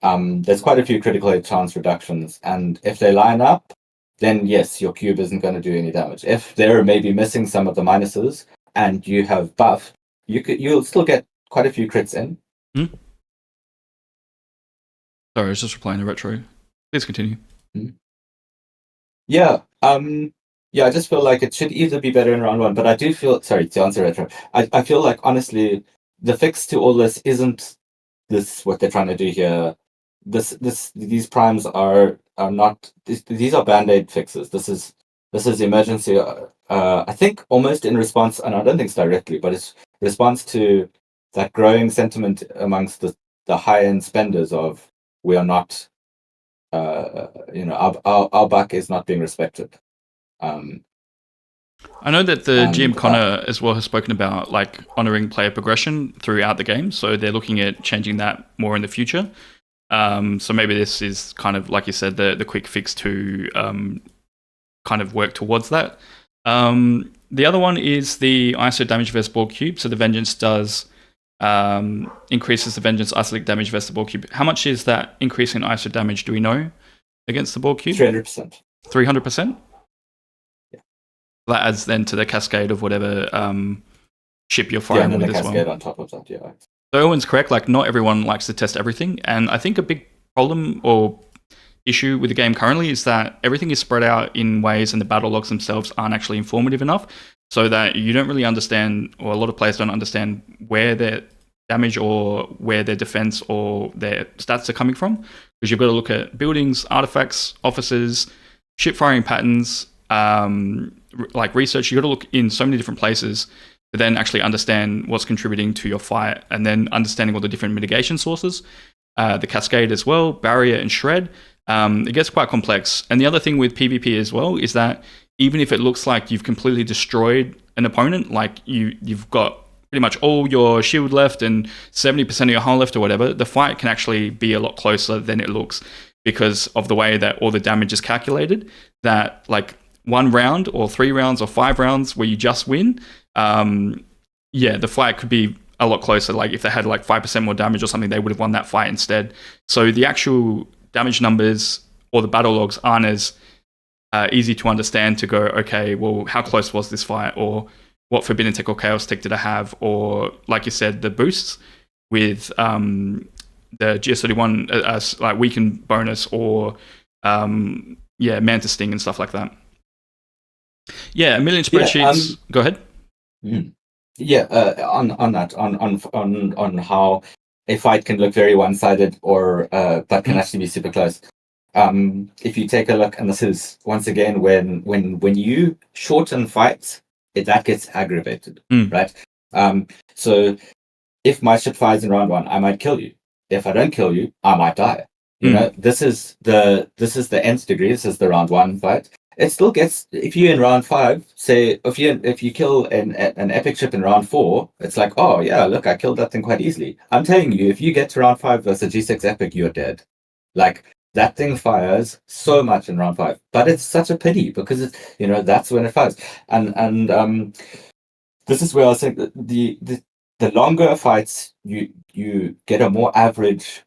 There's quite a few critical hit chance reductions, and if they line up, then yes, your cube isn't going to do any damage. If they're maybe missing some of the minuses and you have buff, you'll still get quite a few crits in. Sorry, I was just replying to Retro. Please continue. Yeah, I just feel like it should either be better in round 1, but I do feel, sorry, to answer Retro, I feel like, honestly, the fix to all this isn't this what they're trying to do here. These primes are not, these are band-aid fixes. This is emergency, I think almost in response, and I don't think it's directly, but it's response to that growing sentiment amongst the high-end spenders of, we are not, our buck is not being respected. I know that the GM Connor as well has spoken about like honoring player progression throughout the game, so they're looking at changing that more in the future. So maybe this is kind of, like you said, the quick fix to kind of work towards that. The other one is the ISO damage versus Borg cube. So the Vengeance does increases the Vengeance isolic damage versus the Borg cube. How much is that increase in ISO damage, do we know, against the Borg cube? 300%. 300%? Yeah. That adds then to the cascade of whatever ship you're firing with as well. Yeah, and the cascade on top of that, yeah. So Owen's correct, like not everyone likes to test everything, and I think a big problem or issue with the game currently is that everything is spread out in ways and the battle logs themselves aren't actually informative enough, so that you don't really understand, or a lot of players don't understand, where their damage or where their defense or their stats are coming from, because you've got to look at buildings, artifacts, officers, ship firing patterns, like research. You've got to look in so many different places to then actually understand what's contributing to your fight, and then understanding all the different mitigation sources, the cascade as well, barrier and shred. It gets quite complex. And the other thing with PvP as well is that even if it looks like you've completely destroyed an opponent, like you've got pretty much all your shield left and 70% of your hull left or whatever, the fight can actually be a lot closer than it looks, because of the way that all the damage is calculated, that like 1 round or 3 rounds or 5 rounds where you just win, the fight could be a lot closer. Like if they had like 5% more damage or something, they would have won that fight instead. So the actual damage numbers or the battle logs aren't as easy to understand to go, okay, well, how close was this fight? Or what Forbidden Tech or Chaos Tech did I have? Or like you said, the boosts with the GS31 like weaken bonus, or Mantis Sting and stuff like that. Yeah, a million spreadsheets. Go ahead. Yeah, on that, on how a fight can look very one-sided, or but can actually be super close. If you take a look, and this is once again when you shorten fights, that gets aggravated, right? So if my ship fires in round 1, I might kill you. If I don't kill you, I might die. You know, this is the nth degree. This is the round 1 fight. It still gets, if you in round 5, say if you kill an epic ship in round 4, it's like, oh yeah, look, I killed that thing quite easily. I'm telling you, if you get to round 5 versus a G6 epic, you're dead. Like that thing fires so much in round 5, but it's such a pity because it's, that's when it fires. And this is where I was saying that the longer fights, you get a more average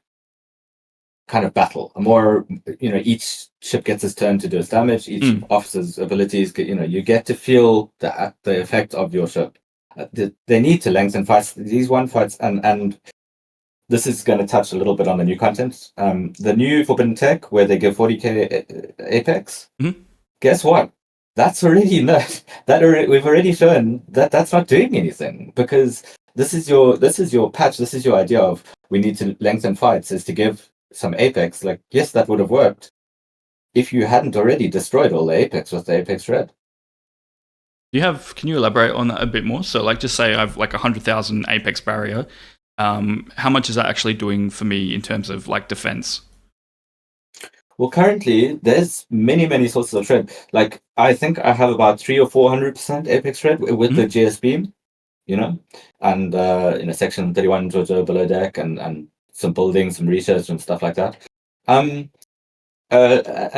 kind of battle, a more, each ship gets its turn to do its damage, each officer's abilities, you get to feel the effect of your ship. they need to lengthen fights. These one fights, and this is going to touch a little bit on the new content. The new Forbidden Tech, where they give 40k Apex. Mm-hmm. Guess what? That's already not we've already shown that that's not doing anything, because this is your patch. This is your idea of we need to lengthen fights, is to give some Apex. Like, yes, that would have worked if you hadn't already destroyed all the Apex with the Apex Red. Can you elaborate on that a bit more? So, like, just say I've like 100,000 Apex barrier. How much is that actually doing for me in terms of like defense? Well, currently there's many sources of shred. Like, I think I have about 300 or 400% Apex shred with the GS beam, and in a section 31 Georgia below deck, and some buildings, some research and stuff like that. And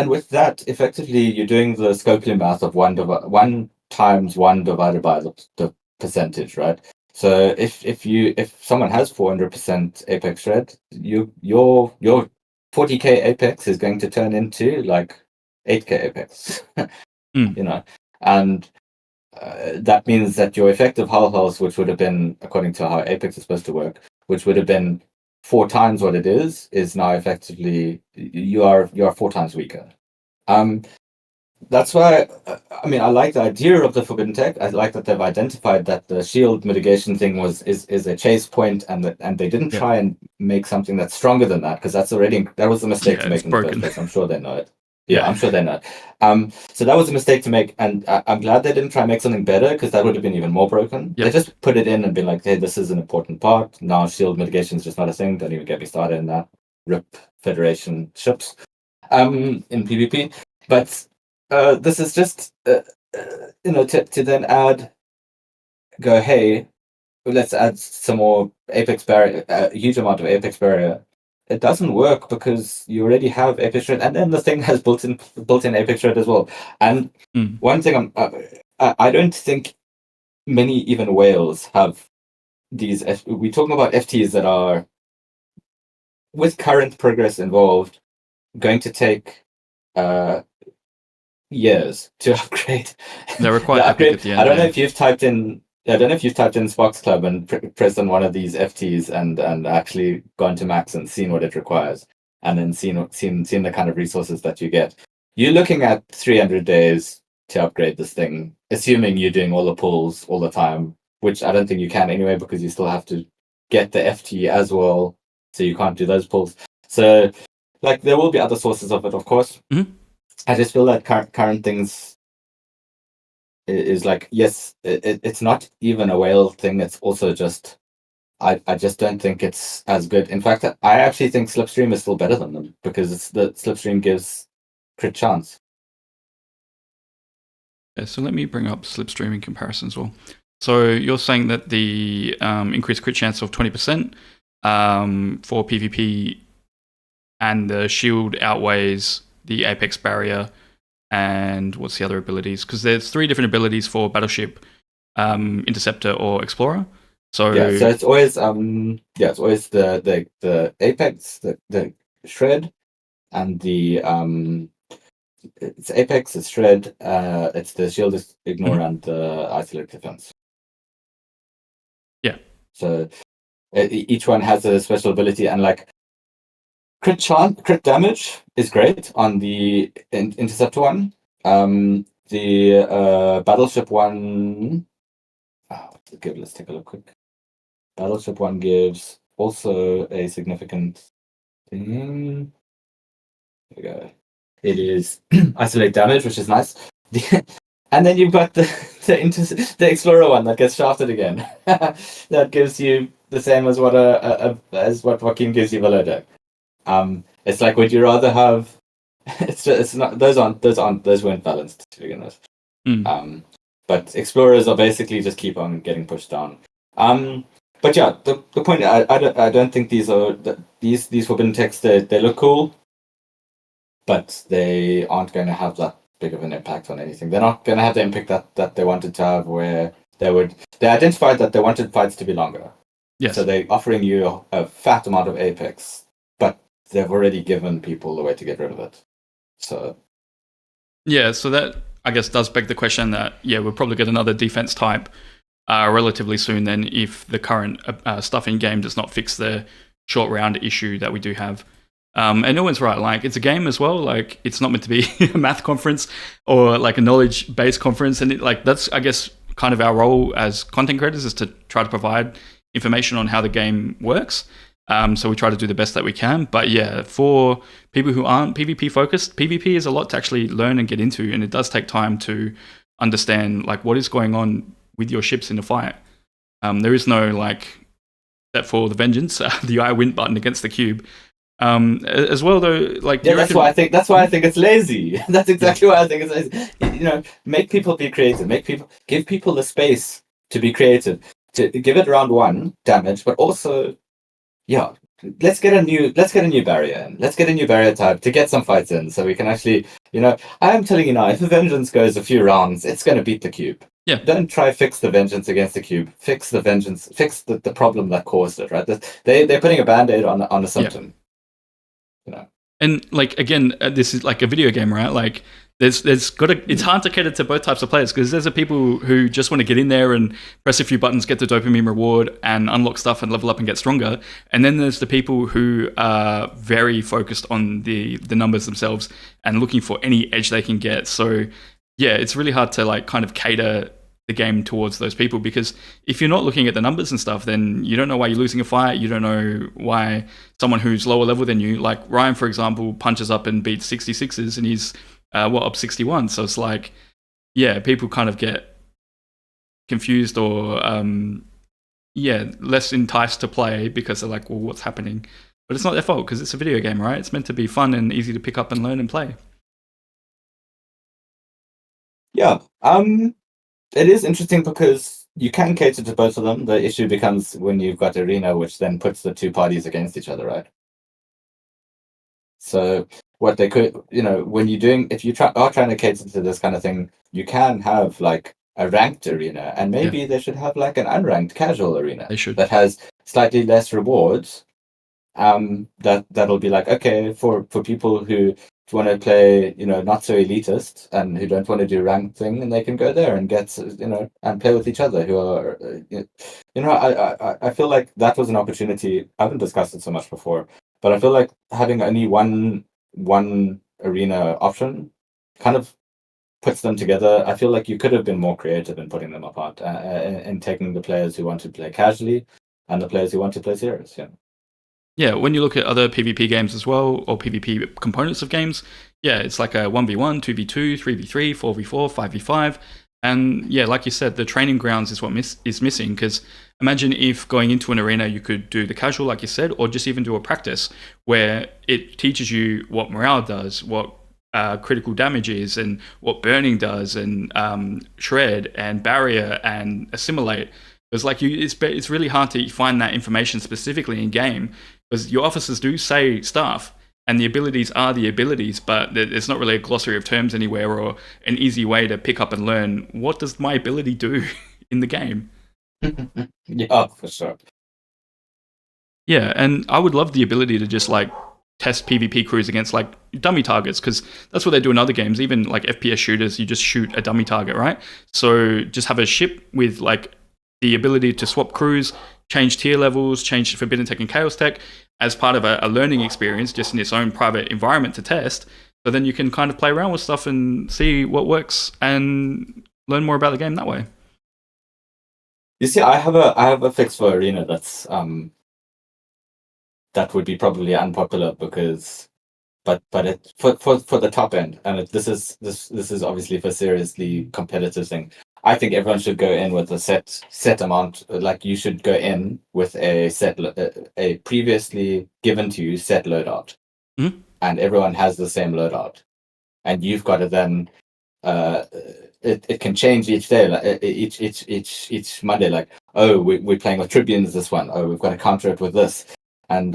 with that, effectively, you're doing the Scopely math of 1 times 1 divided by the percentage, right? So if someone has 400% Apex shred, your 40k Apex is going to turn into like 8k Apex, and that means that your effective hull health, which would have been, according to how Apex is supposed to work, which would have been 4 times what it is now effectively you are 4 times weaker. That's why I like the idea of the Forbidden Tech. I like that they've identified that the shield mitigation thing is a chase point, and they didn't try and make something that's stronger than that, because that was a mistake to make in the first place. I'm sure they know it. Yeah, I'm sure they know it. So that was a mistake to make, and I'm glad they didn't try and make something better, because that would have been even more broken. They just put it in and been like, hey, this is an important part. Now shield mitigation is just not a thing. Don't even get me started in that. RIP Federation ships in PvP. But this is just to then go, hey, let's add some more Apex barrier, a huge amount of Apex barrier. It doesn't work, because you already have Apex shred, and then the thing has built-in Apex shred as well. And one thing I don't think many even whales have these. We're talking about FTs that are, with current progress involved, going to take years to upgrade. They were quite epic at the end. I don't know if you've typed in Sparks Club and pressed on one of these FTs and actually gone to max and seen what it requires, and then seen the kind of resources that you get. You're looking at 300 days to upgrade this thing, assuming you're doing all the pulls all the time, which I don't think you can anyway, because you still have to get the FT as well, so you can't do those pulls. So, like, there will be other sources of it, of course. Mm-hmm. I just feel that current things is like, yes, it's not even a whale thing. It's also just, I just don't think it's as good. In fact, I actually think Slipstream is still better than them, because the Slipstream gives crit chance. Yeah, so let me bring up Slipstream in comparison as well. So you're saying that the increased crit chance of 20% for PvP and the shield outweighs the Apex barrier, and what's the other abilities? Because there's 3 different abilities for Battleship, Interceptor, or Explorer. So so it's always the Apex, the shred, and the it's Apex, it's shred, it's the shield ignore, and the isolate defense. Yeah. So each one has a special ability, and like crit damage is great on the Interceptor one. The Battleship one. Let's take a look quick. Battleship one gives also a significant thing. There we go. It is isolate damage, which is nice. And then you've got the Explorer one that gets shafted again. That gives you the same as what as what Joaquin gives you below deck. It's like, would you rather have? It's not, those weren't balanced to begin with. But Explorers are basically just keep on getting pushed down. But yeah, the point, I don't think these Forbidden Techs, they look cool, but they aren't going to have that big of an impact on anything. They're not going to have the impact that they wanted to have, where they identified that they wanted fights to be longer. Yes. So they're offering you a fat amount of Apex, but they've already given people a way to get rid of it. So yeah, so that, I guess, does beg the question that, we'll probably get another defense type relatively soon. Then, if the current stuff in game does not fix the short round issue that we do have. And no one's right. Like, it's a game as well. Like, it's not meant to be a math conference or like a knowledge-based conference. And that's, I guess, kind of our role as content creators, is to try to provide information on how the game works. So we try to do the best that we can. But yeah, for people who aren't PvP focused, PvP is a lot to actually learn and get into, and it does take time to understand like what is going on with your ships in the fight. There is no like that for the vengeance, the I win button against the cube. As well though, like that's why I think it's lazy. That's exactly why I think it's lazy. Make people be creative. Give people the space to be creative. To give it round 1 damage, but also, let's get a new barrier in. Let's get a new barrier type to get some fights in, so we can actually, I am telling you now, if the vengeance goes a few rounds, it's going to beat the cube. Yeah. Don't try fix the vengeance against the cube. Fix the vengeance. Fix the problem that caused it. Right. They're putting a band-aid on a symptom. Yeah. And like again, this is like a video game, right? Like it's hard to cater to both types of players, because there's the people who just want to get in there and press a few buttons, get the dopamine reward, and unlock stuff and level up and get stronger. And then there's the people who are very focused on the numbers themselves and looking for any edge they can get. So yeah, it's really hard to like kind of cater the game towards those people, because if you're not looking at the numbers and stuff, then you don't know why you're losing a fight. You don't know why someone who's lower level than you, like Ryan, for example, punches up and beats 66s and he's up 61. So it's like, yeah, people kind of get confused or less enticed to play because they're like, well, what's happening? But it's not their fault, because it's a video game, right? It's meant to be fun and easy to pick up and learn and play. Yeah. It is interesting because you can cater to both of them. The issue becomes when you've got arena, which then puts the two parties against each other, right? So what they could, when you're doing, if you are trying to cater to this kind of thing, you can have like a ranked arena, and maybe they should have like an unranked casual arena. They should. That has slightly less rewards. That'll be like, okay, for people who want to play, not so elitist and who don't want to do ranked thing, and they can go there and get, and play with each other who are, I feel like that was an opportunity. I haven't discussed it so much before, but I feel like having only one arena option kind of puts them together. I feel like you could have been more creative in putting them apart, and taking the players who want to play casually and the players who want to play serious. Yeah, when you look at other PvP games as well, or PvP components of games, yeah, it's like a 1v1, 2v2, 3v3, 4v4, 5v5. And yeah, like you said, the training grounds is what is missing, because imagine if going into an arena you could do the casual, like you said, or just even do a practice where it teaches you what morale does, what critical damage is, and what burning does, and shred, and barrier, and assimilate. It's like it's really hard to find that information specifically in game, because your officers do say stuff and the abilities are the abilities, but there's not really a glossary of terms anywhere or an easy way to pick up and learn what does my ability do in the game. Yeah, for sure. Yeah, and I would love the ability to just like test PvP crews against like dummy targets, because that's what they do in other games. Even like FPS shooters, you just shoot a dummy target, right? So just have a ship with like the ability to swap crews, change tier levels, change Forbidden Tech and Chaos Tech as part of a learning experience, just in its own private environment to test. So then you can kind of play around with stuff and see what works and learn more about the game that way. You see, I have a fix for arena that's that would be probably unpopular because, but it for the top end, and this is obviously for seriously competitive thing. I think everyone should go in with a set amount. Like you should go in with a previously given to you set loadout, and everyone has the same loadout, and you've got to then. It can change each day, like each Monday. Like, oh, we're playing with Tribunes this one. Oh, we've got to counter it with this, and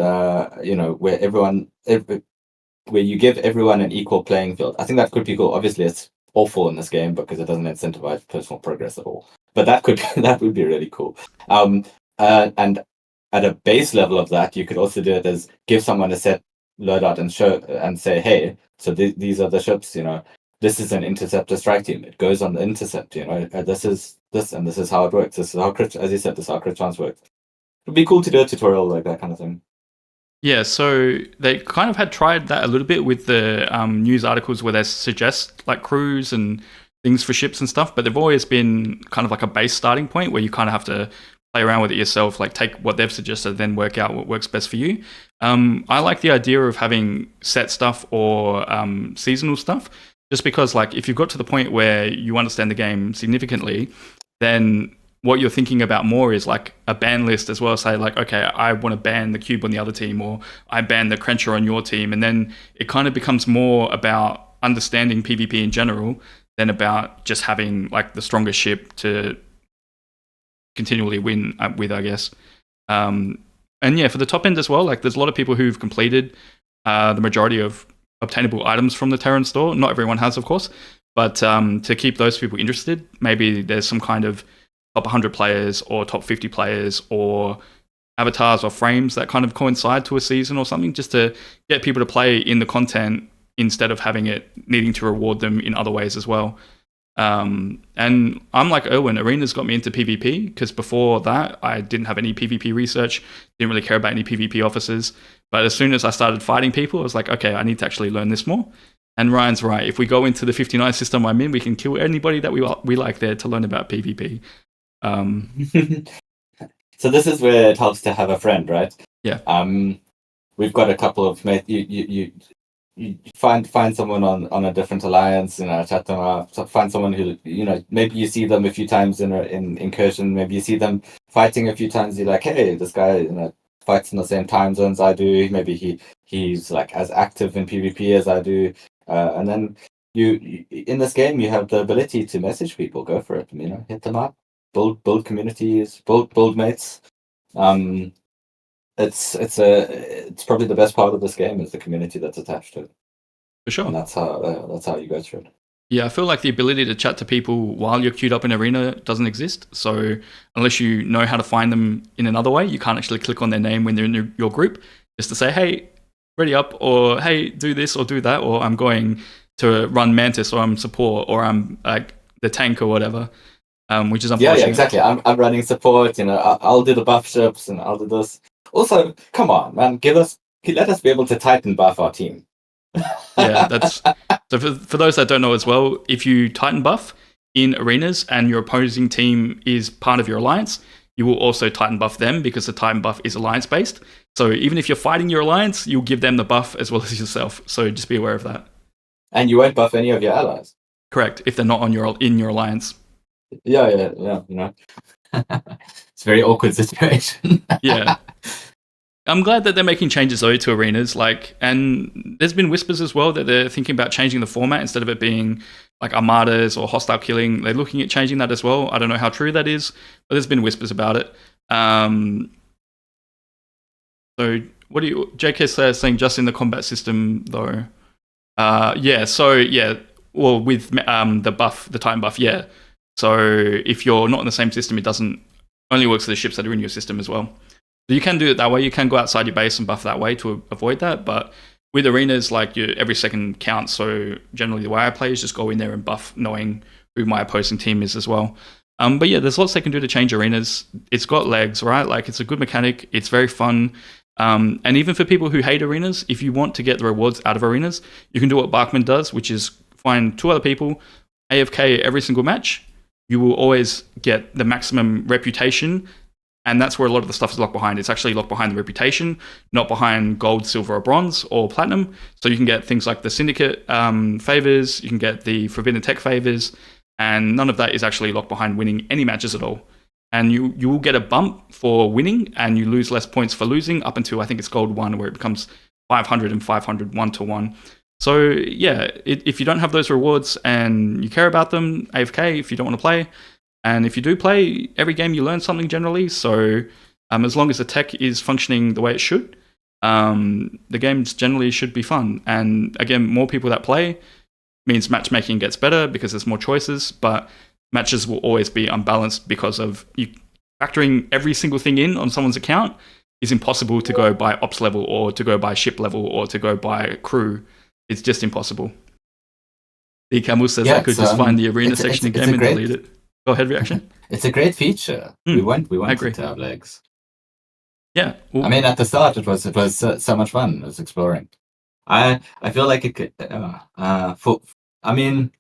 where you give everyone an equal playing field. I think that could be cool. Obviously, it's awful in this game because it doesn't incentivize personal progress at all. But that would be really cool. And at a base level of that, you could also do it as give someone a set loadout and show and say, hey, so these are the ships, this is an interceptor strike team. It goes on the intercept, this is this, and this is how it works. This is how crit, as you said, this is how crit chance works. It'd be cool to do a tutorial like that kind of thing. Yeah, so they kind of had tried that a little bit with the news articles where they suggest like crews and things for ships and stuff, but they've always been kind of like a base starting point where you kind of have to play around with it yourself, like take what they've suggested, then work out what works best for you. I like the idea of having set stuff or seasonal stuff, just because like if you've got to the point where you understand the game significantly, then what you're thinking about more is like a ban list as well. Say like, okay, I want to ban the cube on the other team, or I ban the Crencher on your team. And then it kind of becomes more about understanding PvP in general than about just having like the strongest ship to continually win with, I guess. And yeah, for the top end as well, like there's a lot of people who've completed the majority of obtainable items from the Terran store. Not everyone has, of course, but to keep those people interested, maybe there's some kind of top 100 players or top 50 players or avatars or frames that kind of coincide to a season or something, just to get people to play in the content instead of having it needing to reward them in other ways as well. And I'm like Erwin, Arena's got me into PvP because before that I didn't have any PvP research, didn't really care about any PvP officers. But as soon as I started fighting people, I was like, okay, I need to actually learn this more. And Ryan's right. If we go into the 59 system I'm in, we can kill anybody that we like there to learn about PvP. So this is where it helps to have a friend, right? Yeah. We've got a couple of mates. You find someone on a different alliance, chat them up. So find someone who maybe you see them a few times in incursion. Maybe you see them fighting a few times. You're like, hey, this guy fights in the same time zones I do. Maybe he's like as active in PvP as I do. And then you in this game you have the ability to message people. Go for it. Hit them up. Build communities, build mates. It's probably the best part of this game is the community that's attached to it. For sure. And that's how you go through it. Yeah, I feel like the ability to chat to people while you're queued up in Arena doesn't exist. So unless you know how to find them in another way, you can't actually click on their name when they're in your group just to say, hey, ready up, or hey, do this or do that, or I'm going to run Mantis, or I'm support, or I'm like the tank or whatever. Which is unfortunate. Yeah, exactly. I'm running support. I'll do the buff ships and I'll do this. Also, come on, man, let us be able to Titan buff our team. Yeah, that's so. For those that don't know as well, if you Titan buff in arenas and your opposing team is part of your alliance, you will also Titan buff them because the Titan buff is alliance based. So even if you're fighting your alliance, you'll give them the buff as well as yourself. So just be aware of that. And you won't buff any of your allies. Correct, if they're not in your alliance. Yeah. It's a very awkward situation. Yeah. I'm glad that they're making changes though to arenas, and there's been whispers as well that they're thinking about changing the format instead of it being like armadas or hostile killing. They're looking at changing that as well. I don't know how true that is, but there's been whispers about it. So what do you, JK saying just in the combat system though? Yeah. So yeah, well with the buff, the time buff, yeah. So if you're not in the same system, it only works for the ships that are in your system as well. So you can do it that way. You can go outside your base and buff that way to avoid that. But with arenas, like every second counts. So generally the way I play is just go in there and buff knowing who my opposing team is as well. But yeah, there's lots they can do to change arenas. It's got legs, right? Like it's a good mechanic. It's very fun. And even for people who hate arenas, if you want to get the rewards out of arenas, you can do what Barkman does, which is find 2 other people, AFK every single match. You will always get the maximum reputation, and that's where a lot of the stuff is locked behind. It's actually locked behind the reputation, not behind gold, silver, or bronze, or platinum. So you can get things like the Syndicate favors, you can get the Forbidden Tech favors, and none of that is actually locked behind winning any matches at all. And you will get a bump for winning, and you lose less points for losing, up until I think it's gold 1, where it becomes 500 and 500 1-to-1. So yeah, if you don't have those rewards and you care about them, AFK if you don't want to play. And if you do play, every game you learn something generally. So as long as the tech is functioning the way it should, the games generally should be fun. And again, more people that play means matchmaking gets better because there's more choices, but matches will always be unbalanced because of you factoring every single thing in on someone's account is impossible to go by ops level or to go by ship level or to go by crew. It's just impossible. The Camel says Yeah, I could just find the arena section it's again and delete it. Go ahead, Reaction. It's a great feature. We want it to have legs. Yeah. I mean, at the start, it was so much fun. It was exploring. I feel like it could. I mean,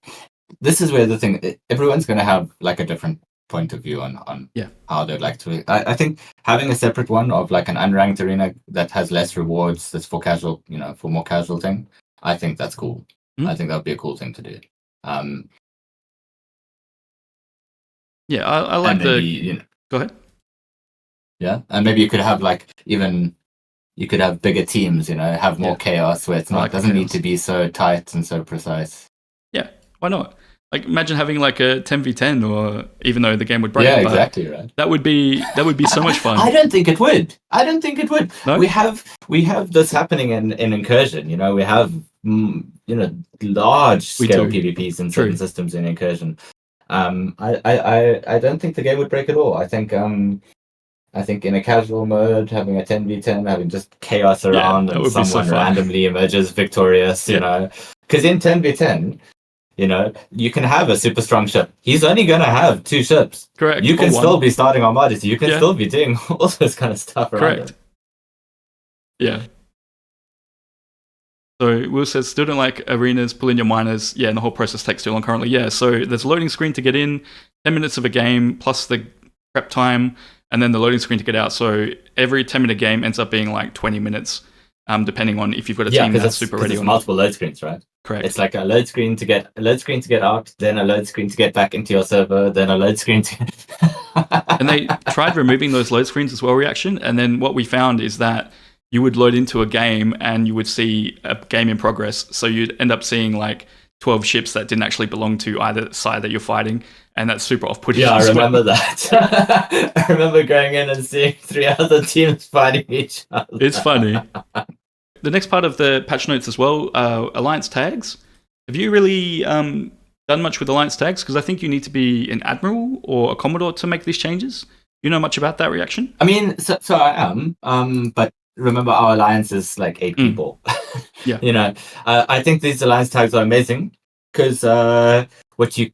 this is where the thing. Everyone's going to have like a different point of view on how they'd like to. I think having a separate one of like an unranked arena that has less rewards, that's for casual, for more casual thing. I think that's cool. I think that would be a cool thing to do. Yeah, I like maybe, Go ahead. Yeah, and maybe you could have you could have bigger teams, have more chaos where it doesn't need to be so tight and so precise. Yeah, why not? Like, imagine having like a 10v10, or even though the game would break. Yeah, exactly right. That would be so much fun. I don't think it would. No? We have this happening in Incursion. We have large scale PvPs in certain systems in Incursion. I don't think the game would break at all. I think in a casual mode, having a 10v10, having just chaos around, and someone randomly emerges victorious, because in 10v10, you can have a super strong ship. He's only going to have 2 ships. Correct. You can still be starting Armadas. You can still be doing all this kind of stuff around. Correct. Yeah. So Will says, still don't like arenas, pull in your miners. Yeah, and the whole process takes too long currently. Yeah, so there's a loading screen to get in, 10 minutes of a game, plus the prep time, and then the loading screen to get out. So every 10-minute game ends up being like 20 minutes, depending on if you've got a team that's super ready. Yeah, multiple load screens, right? Correct. It's like a load screen to get out, then a load screen to get back into your server, then a load screen to... And they tried removing those load screens as well, Reaction, and then what we found is that you would load into a game and you would see a game in progress. So you'd end up seeing like 12 ships that didn't actually belong to either side that you're fighting, and that's super off-putting. Yeah, I remember that. I remember going in and seeing 3 other teams fighting each other. It's funny. The next part of the patch notes as well, alliance tags. Have you really done much with alliance tags? Because I think you need to be an admiral or a commodore to make these changes. You know much about that, Reaction? I mean, so I am, but remember our alliance is like 8 people. Yeah. I think these alliance tags are amazing because what you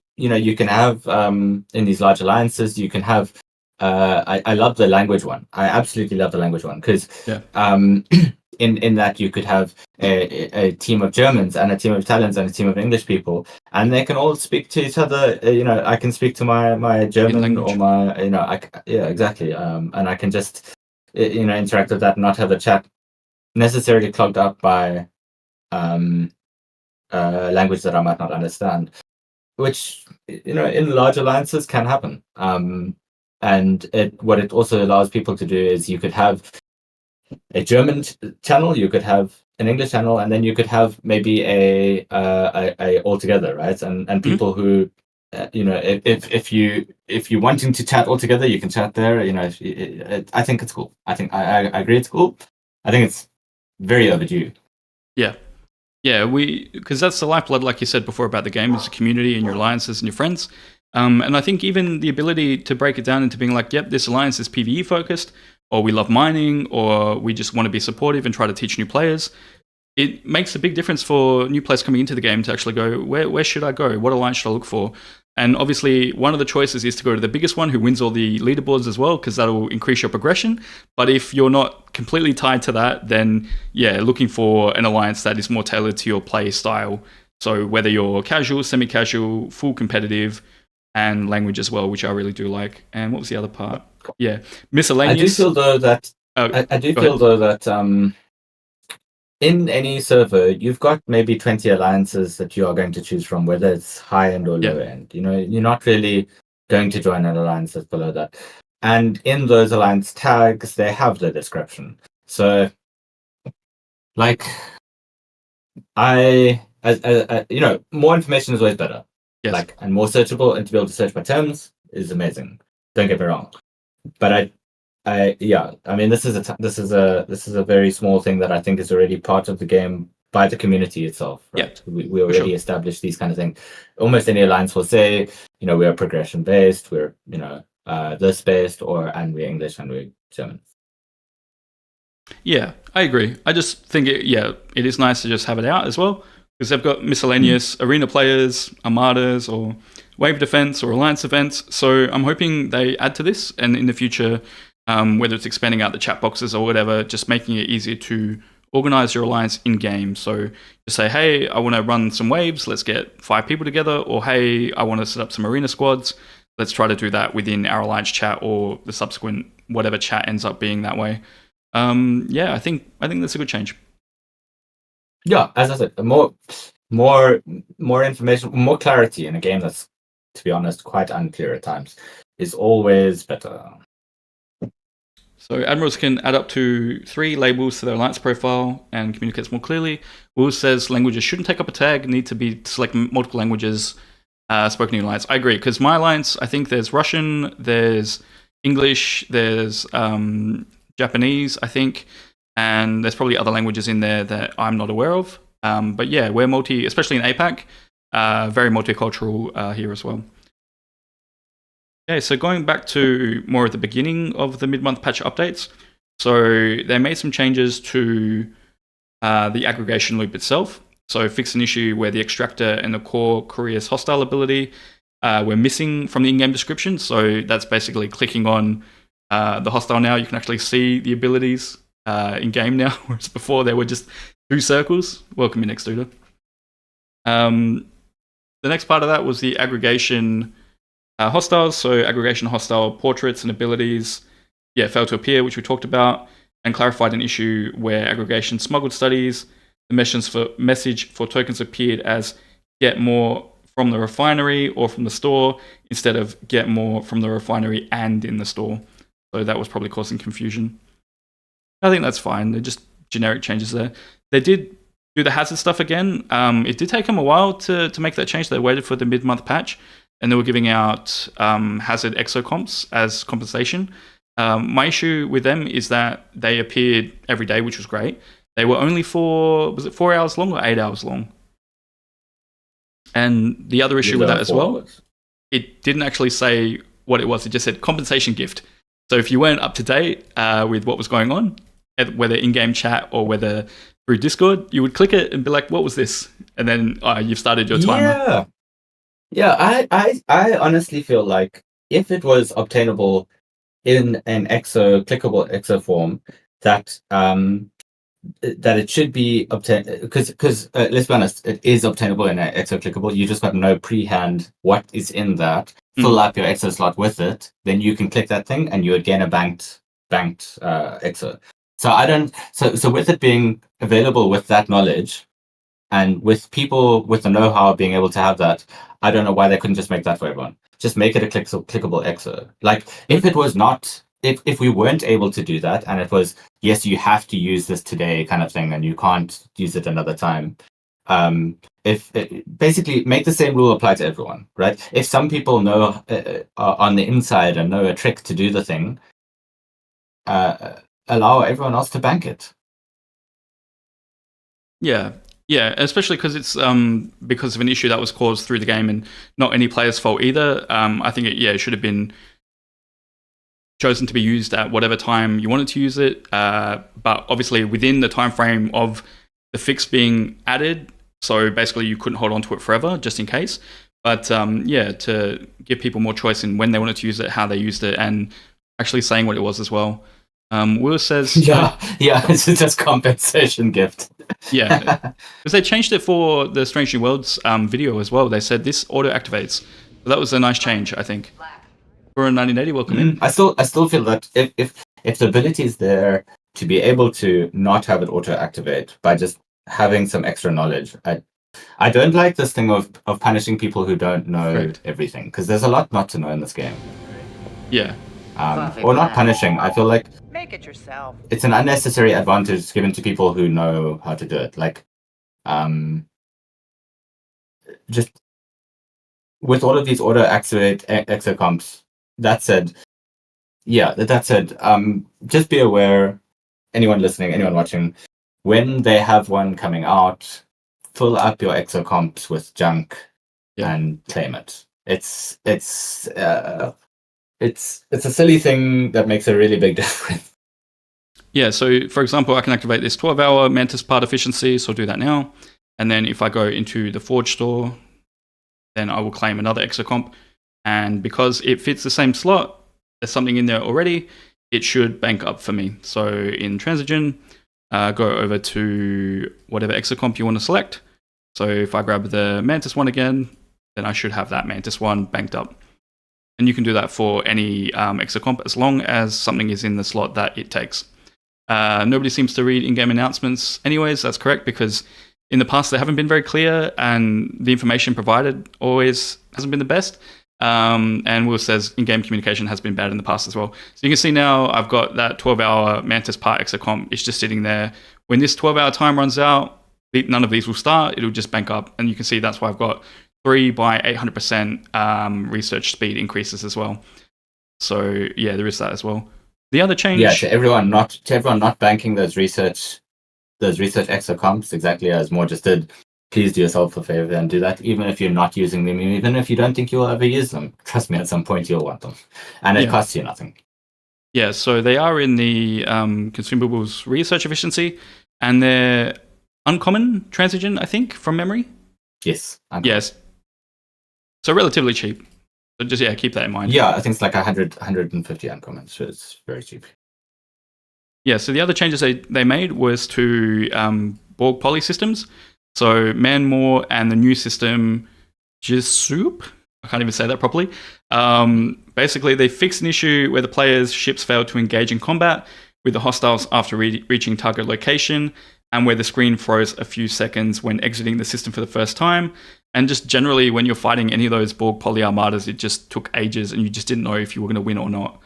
can have in these large alliances, you can have. I love the language one. I absolutely love the language one because in that you could have a team of Germans and a team of Italians and a team of English people, and they can all speak to each other. I can speak to my German or my exactly, and I can just interact with that and not have the chat necessarily clogged up by language that I might not understand, which in large alliances can happen. And what it also allows people to do is you could have a German channel, you could have an English channel, and then you could have maybe a altogether, right? And people who if you wanting to chat all together, you can chat there. I think it's cool. I agree it's cool. I think it's very overdue. Yeah, because that's the lifeblood, like you said before about the game, is the community and your alliances and your friends. And I think even the ability to break it down into being like, yep, this alliance is PvE focused, or we love mining, or we just want to be supportive and try to teach new players. It makes a big difference for new players coming into the game to actually go, where should I go? What alliance should I look for? And obviously, one of the choices is to go to the biggest one who wins all the leaderboards as well, because that'll increase your progression. But if you're not completely tied to that, then looking for an alliance that is more tailored to your play style. So whether you're casual, semi-casual, full competitive, and language as well, which I really do like. And what was the other part? Yeah, miscellaneous. I do feel though that in any server, you've got maybe 20 alliances that you are going to choose from, whether it's high end or low end. You're not really going to join an alliance that's below that. And in those alliance tags, they have the description. So, like, more information is always better. Yes. And more searchable, and to be able to search by terms is amazing. Don't get me wrong, but this is a very small thing that I think is already part of the game by the community itself. Right? Yeah, we already established these kind of things. Almost any alliance will say, we are progression based, we're this based, and we're English and we're German. Yeah, I agree. I just think it is nice to just have it out as well. because they've got miscellaneous arena players, armadas, or wave defense or alliance events. So I'm hoping they add to this, and in the future, whether it's expanding out the chat boxes or whatever, just making it easier to organize your alliance in game. So just say, hey, I want to run some waves. Let's get 5 people together. Or hey, I want to set up some arena squads. Let's try to do that within our alliance chat or the subsequent whatever chat ends up being that way. Yeah, I think that's a good change. Yeah, as I said, more information, more clarity in a game that's, to be honest, quite unclear at times is always better. So admirals can add up to 3 labels to their alliance profile and communicates more clearly. Will says languages shouldn't take up a tag, need to be select multiple languages spoken in alliance. I agree, because my alliance, I think there's Russian, there's English, there's Japanese, I think, and there's probably other languages in there that I'm not aware of. But yeah, we're especially in APAC, very multicultural here as well. Okay, so going back to more at the beginning of the mid-month patch updates, so they made some changes to the aggregation loop itself. So fixed an issue where the extractor and the core courier's hostile ability were missing from the in-game description. So that's basically clicking on the hostile now. You can actually see the abilities in-game now, whereas before they were just 2 circles. Welcome in, Extuder. The next part of that was the aggregation hostiles. So aggregation hostile portraits and abilities, failed to appear, which we talked about, and clarified an issue where aggregation smuggled studies. The message for tokens appeared as get more from the refinery or from the store instead of get more from the refinery and in the store. So that was probably causing confusion. I think that's fine. They're just generic changes there. They did do the hazard stuff again. It did take them a while to make that change. They waited for the mid-month patch, and they were giving out hazard exocomps as compensation. My issue with them is that they appeared every day, which was great. They were only was it 4 hours long or 8 hours long? And the other issue with that as well, it didn't actually say what it was. It just said compensation gift. So if you weren't up to date with what was going on, whether in-game chat or whether through Discord, you would click it and be like, what was this? And then you've started your timer. Yeah, I honestly feel like if it was obtainable in an clickable exo form, that it should be obtained, because let's be honest, it is obtainable in an exo clickable. You just got to know pre-hand what is in that, fill up your exo slot with it, then you can click that thing and you would gain a banked exo. So with it being available with that knowledge, and with people with the know-how being able to have that, I don't know why they couldn't just make that for everyone. Just make it a clickable exo. Like, if it was not, if we weren't able to do that, and it was, yes, you have to use this today kind of thing, and you can't use it another time, basically make the same rule apply to everyone, right? If some people know on the inside and know a trick to do the thing, allow everyone else to bank it. Yeah, especially because it's because of an issue that was caused through the game and not any player's fault either. I think it should have been chosen to be used at whatever time you wanted to use it, but obviously within the time frame of the fix being added. So basically, you couldn't hold on to it forever, just in case. But to give people more choice in when they wanted to use it, how they used it, and actually saying what it was as well. Will says, it's just compensation gift. Yeah, because they changed it for the Strange New Worlds video as well. They said this auto activates. So that was a nice change, I think. For 1980, welcome in. I still feel that if the ability is there to be able to not have it auto activate by just having some extra knowledge, I don't like this thing of punishing people who don't know everything, because there's a lot not to know in this game. Yeah. Or not punishing. I feel like make it yourself. It's an unnecessary advantage given to people who know how to do it. Like, just with all of these auto activate exocomps. That said, just be aware, anyone listening, anyone watching, when they have one coming out, fill up your exocomps with junk and claim it. It's a silly thing that makes a really big difference. Yeah, so for example, I can activate this 12-hour Mantis part efficiency, so I'll do that now. And then if I go into the Forge store, then I will claim another exocomp. And because it fits the same slot, there's something in there already, it should bank up for me. So in Transigen, go over to whatever exocomp you want to select. So if I grab the Mantis one again, then I should have that Mantis one banked up. And you can do that for any exocomp as long as something is in the slot that it takes. Nobody seems to read in-game announcements anyways. That's correct, because in the past they haven't been very clear and the information provided always hasn't been the best. And Will says in-game communication has been bad in the past as well. So you can see now I've got that 12-hour Mantis part exocomp. It's just sitting there. When this 12-hour time runs out, none of these will start. It'll just bank up. And you can see that's why I've got 3 by 800% research speed increases as well. So yeah, there is that as well. The other change, to everyone not banking those research exocomps, exactly as More just did. Please do yourself a favor and do that, even if you're not using them, even if you don't think you'll ever use them. Trust me, at some point you'll want them, and it costs you nothing. Yeah, so they are in the consumables research efficiency, and they're uncommon Transigen, I think, from memory. Yes. Yes. So relatively cheap. So just keep that in mind. Yeah, I think it's like 150 uncommon, so it's very cheap. Yeah, so the other changes they made was to Borg poly systems. So Manmore and the new system, Jisoup, I can't even say that properly. Basically, they fixed an issue where the player's ships failed to engage in combat with the hostiles after reaching target location, and where the screen froze a few seconds when exiting the system for the first time. And just generally, when you're fighting any of those Borg poly armadas, it just took ages and you just didn't know if you were going to win or not.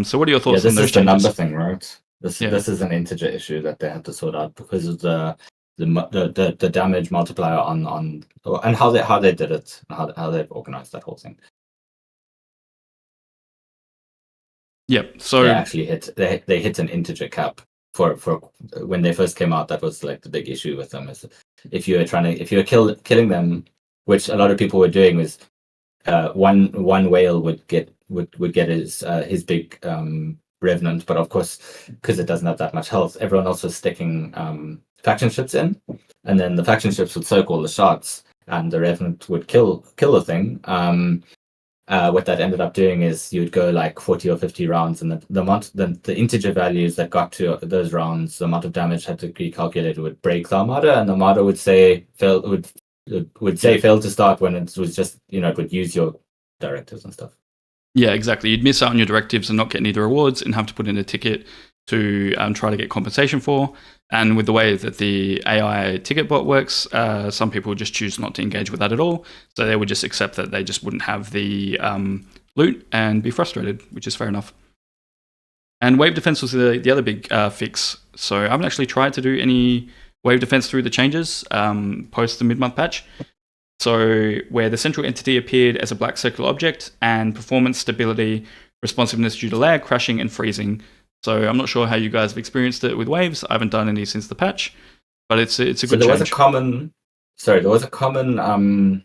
So what are your thoughts on those changes? This is the number thing, right? This is an integer issue that they had to sort out because of the damage multiplier on and how they did it, how they've organized that whole thing. Yep. So they actually hit an integer cap for when they first came out. That was like the big issue with them, is if you were killing them, which a lot of people were doing, was one whale would get his big revenant, but of course, because it doesn't have that much health, everyone else was sticking faction ships in, and then the faction ships would soak all the shots, and the revenant would kill the thing. What that ended up doing is you'd go like 40 or 50 rounds, and the integer values that got to those rounds, the amount of damage had to be calculated, would break the armada, and the armada would say fail to start when it was just, it would use your directives and stuff. Yeah, exactly. You'd miss out on your directives and not get any of the rewards and have to put in a ticket to try to get compensation for. And with the way that the AI ticket bot works, some people just choose not to engage with that at all. So they would just accept that they just wouldn't have the loot and be frustrated, which is fair enough. And wave defense was the other big fix. So I haven't actually tried to do any wave defense through the changes post the mid-month patch. So where the central entity appeared as a black circular object, and performance, stability, responsiveness due to lag, crashing, and freezing. So I'm not sure how you guys have experienced it with waves. I haven't done any since the patch, but it's a good change. There was a common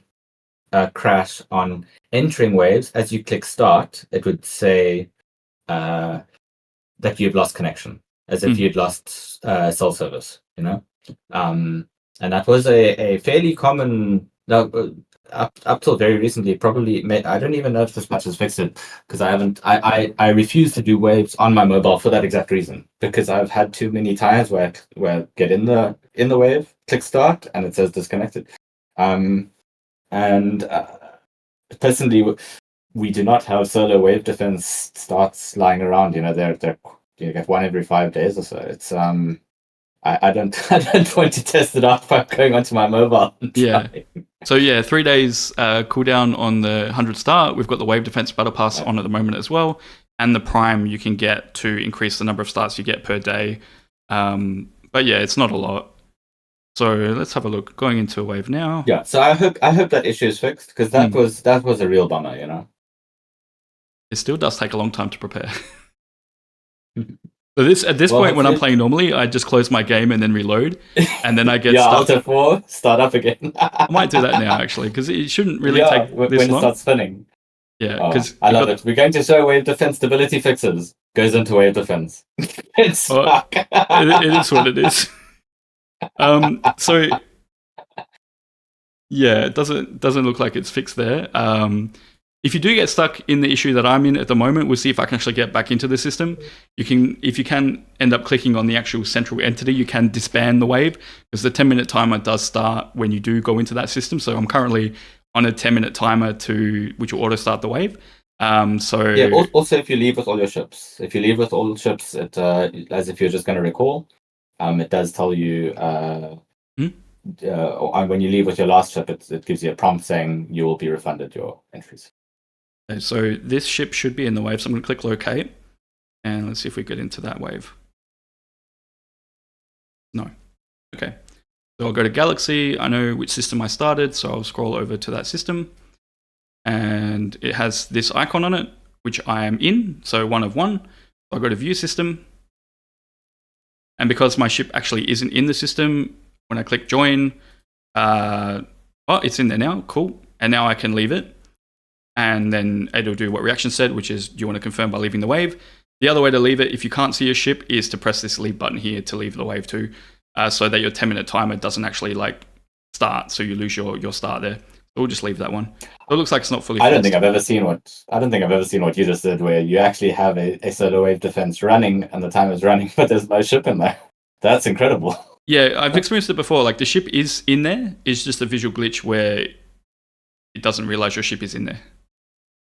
crash on entering waves. As you click start, it would say that you've lost connection, as if you'd lost cell service, and that was a fairly common. Up till very recently, probably. I don't even know if this patch has fixed it, because I refuse to do waves on my mobile for that exact reason, because I've had too many times where I get in the wave, click start, and it says disconnected. Personally, we do not have solo wave defense starts lying around. They're you get one every 5 days or so. It's I don't want to test it out by going onto my mobile. Yeah. So 3 days cooldown on the 100 star. We've got the wave defense battle pass on at the moment as well, and the prime you can get to increase the number of starts you get per day. But yeah, it's not a lot. So let's have a look. Going into a wave now. Yeah. So I hope that issue is fixed, because that was a real bummer. It still does take a long time to prepare. So at this point, when I'm playing normally, I just close my game and then reload, and then I get Alt F4, start up again. I might do that now, actually, because it shouldn't really take this when long. It starts spinning. Yeah, because I love it. We're going to show wave defense stability fixes. Goes into wave defense. It's stuck. It is what it is. So Yeah, it doesn't look like it's fixed there. If you do get stuck in the issue that I'm in at the moment, we'll see if I can actually get back into the system. If you can end up clicking on the actual central entity, you can disband the wave, because the 10-minute timer does start when you do go into that system. So I'm currently on a 10-minute timer which will auto start the wave. Also, if you leave with all your ships, it as if you're just going to recall, it does tell you when you leave with your last ship, it gives you a prompt saying you will be refunded your entries. Okay, so this ship should be in the wave, so I'm going to click locate, and let's see if we get into that wave. No. Okay. So I'll go to Galaxy. I know which system I started, so I'll scroll over to that system. And it has this icon on it, which I am in, so 1 of 1. I'll go to View System. And because my ship actually isn't in the system, when I click Join, it's in there now, cool. And now I can leave it. And then it'll do what Reaction said, which is, do you want to confirm by leaving the wave? The other way to leave it, if you can't see your ship, is to press this leave button here to leave the wave too, so that your 10-minute timer doesn't actually start, so you lose your start there. So we'll just leave that one. So it looks like it's not fully I don't think I've ever seen what you just did, where you actually have a solar wave defense running and the timer's running, but there's no ship in there. That's incredible. Yeah, I've experienced it before. The ship is in there. It's just a visual glitch where it doesn't realize your ship is in there.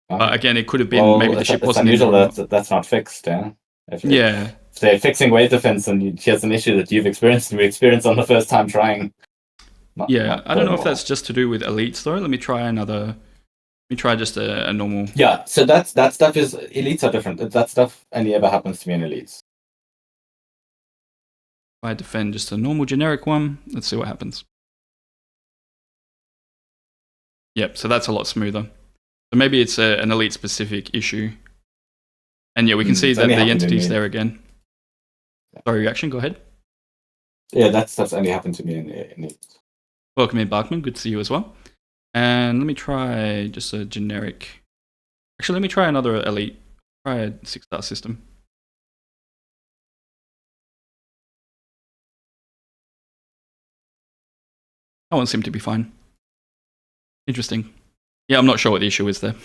Again, it could have been maybe the ship wasn't unusual in there. That's not fixed, yeah? If they're fixing wave defense and here's an issue that you've experienced and we experienced on the first time trying. I don't know if that's just to do with elites though. Let me try just a normal. Yeah, so that stuff is, elites are different. That stuff only ever happens to me in elites. If I defend just a normal generic one, let's see what happens. Yep, so that's a lot smoother. So maybe it's an elite specific issue. And yeah, we can see that the entity's there again. Sorry, Reaction, go ahead. Yeah, that stuff's only happened to me in elites. Welcome in, Barkman. Good to see you as well. And let me try just a generic. Actually, let me try another elite. Try a 6-star system. That one seemed to be fine. Interesting. Yeah, I'm not sure what the issue is there.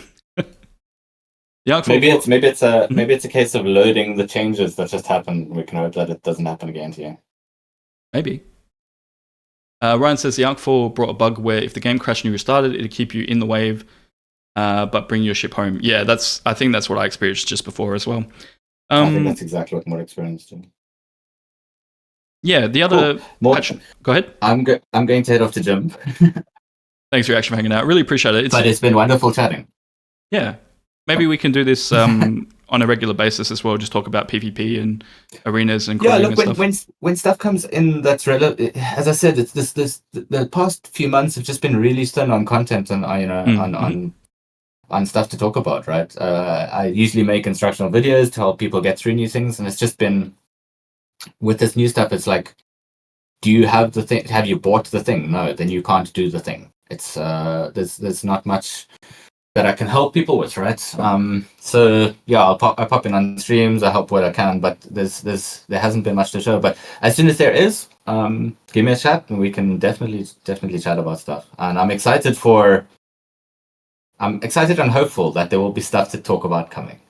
Maybe it's a case of loading the changes that just happened. We can hope that it doesn't happen again to you. Maybe. Ryan says the Arc4 brought a bug where if the game crashed and you restarted, it'd keep you in the wave, but bring your ship home. Yeah, I think that's what I experienced just before as well. I think that's exactly what Mod experienced too. Yeah, the other patch. Go ahead. I'm going to head off to gym. Thanks for actually hanging out. Really appreciate it. But it's been wonderful chatting. Yeah, maybe we can do this on a regular basis as well. Just talk about PvP and arenas and look, when stuff comes in that's relevant. As I said, it's the past few months have just been really stern on content and on stuff to talk about. Right, I usually make instructional videos to help people get through new things, and it's just been with this new stuff. It's like, do you have the thing? Have you bought the thing? No, then you can't do the thing. It's there's not much that I can help people with, right? So yeah, I pop in on streams, I help where I can, but there hasn't been much to show. But as soon as there is, give me a chat and we can definitely chat about stuff. And I'm excited and hopeful that there will be stuff to talk about coming.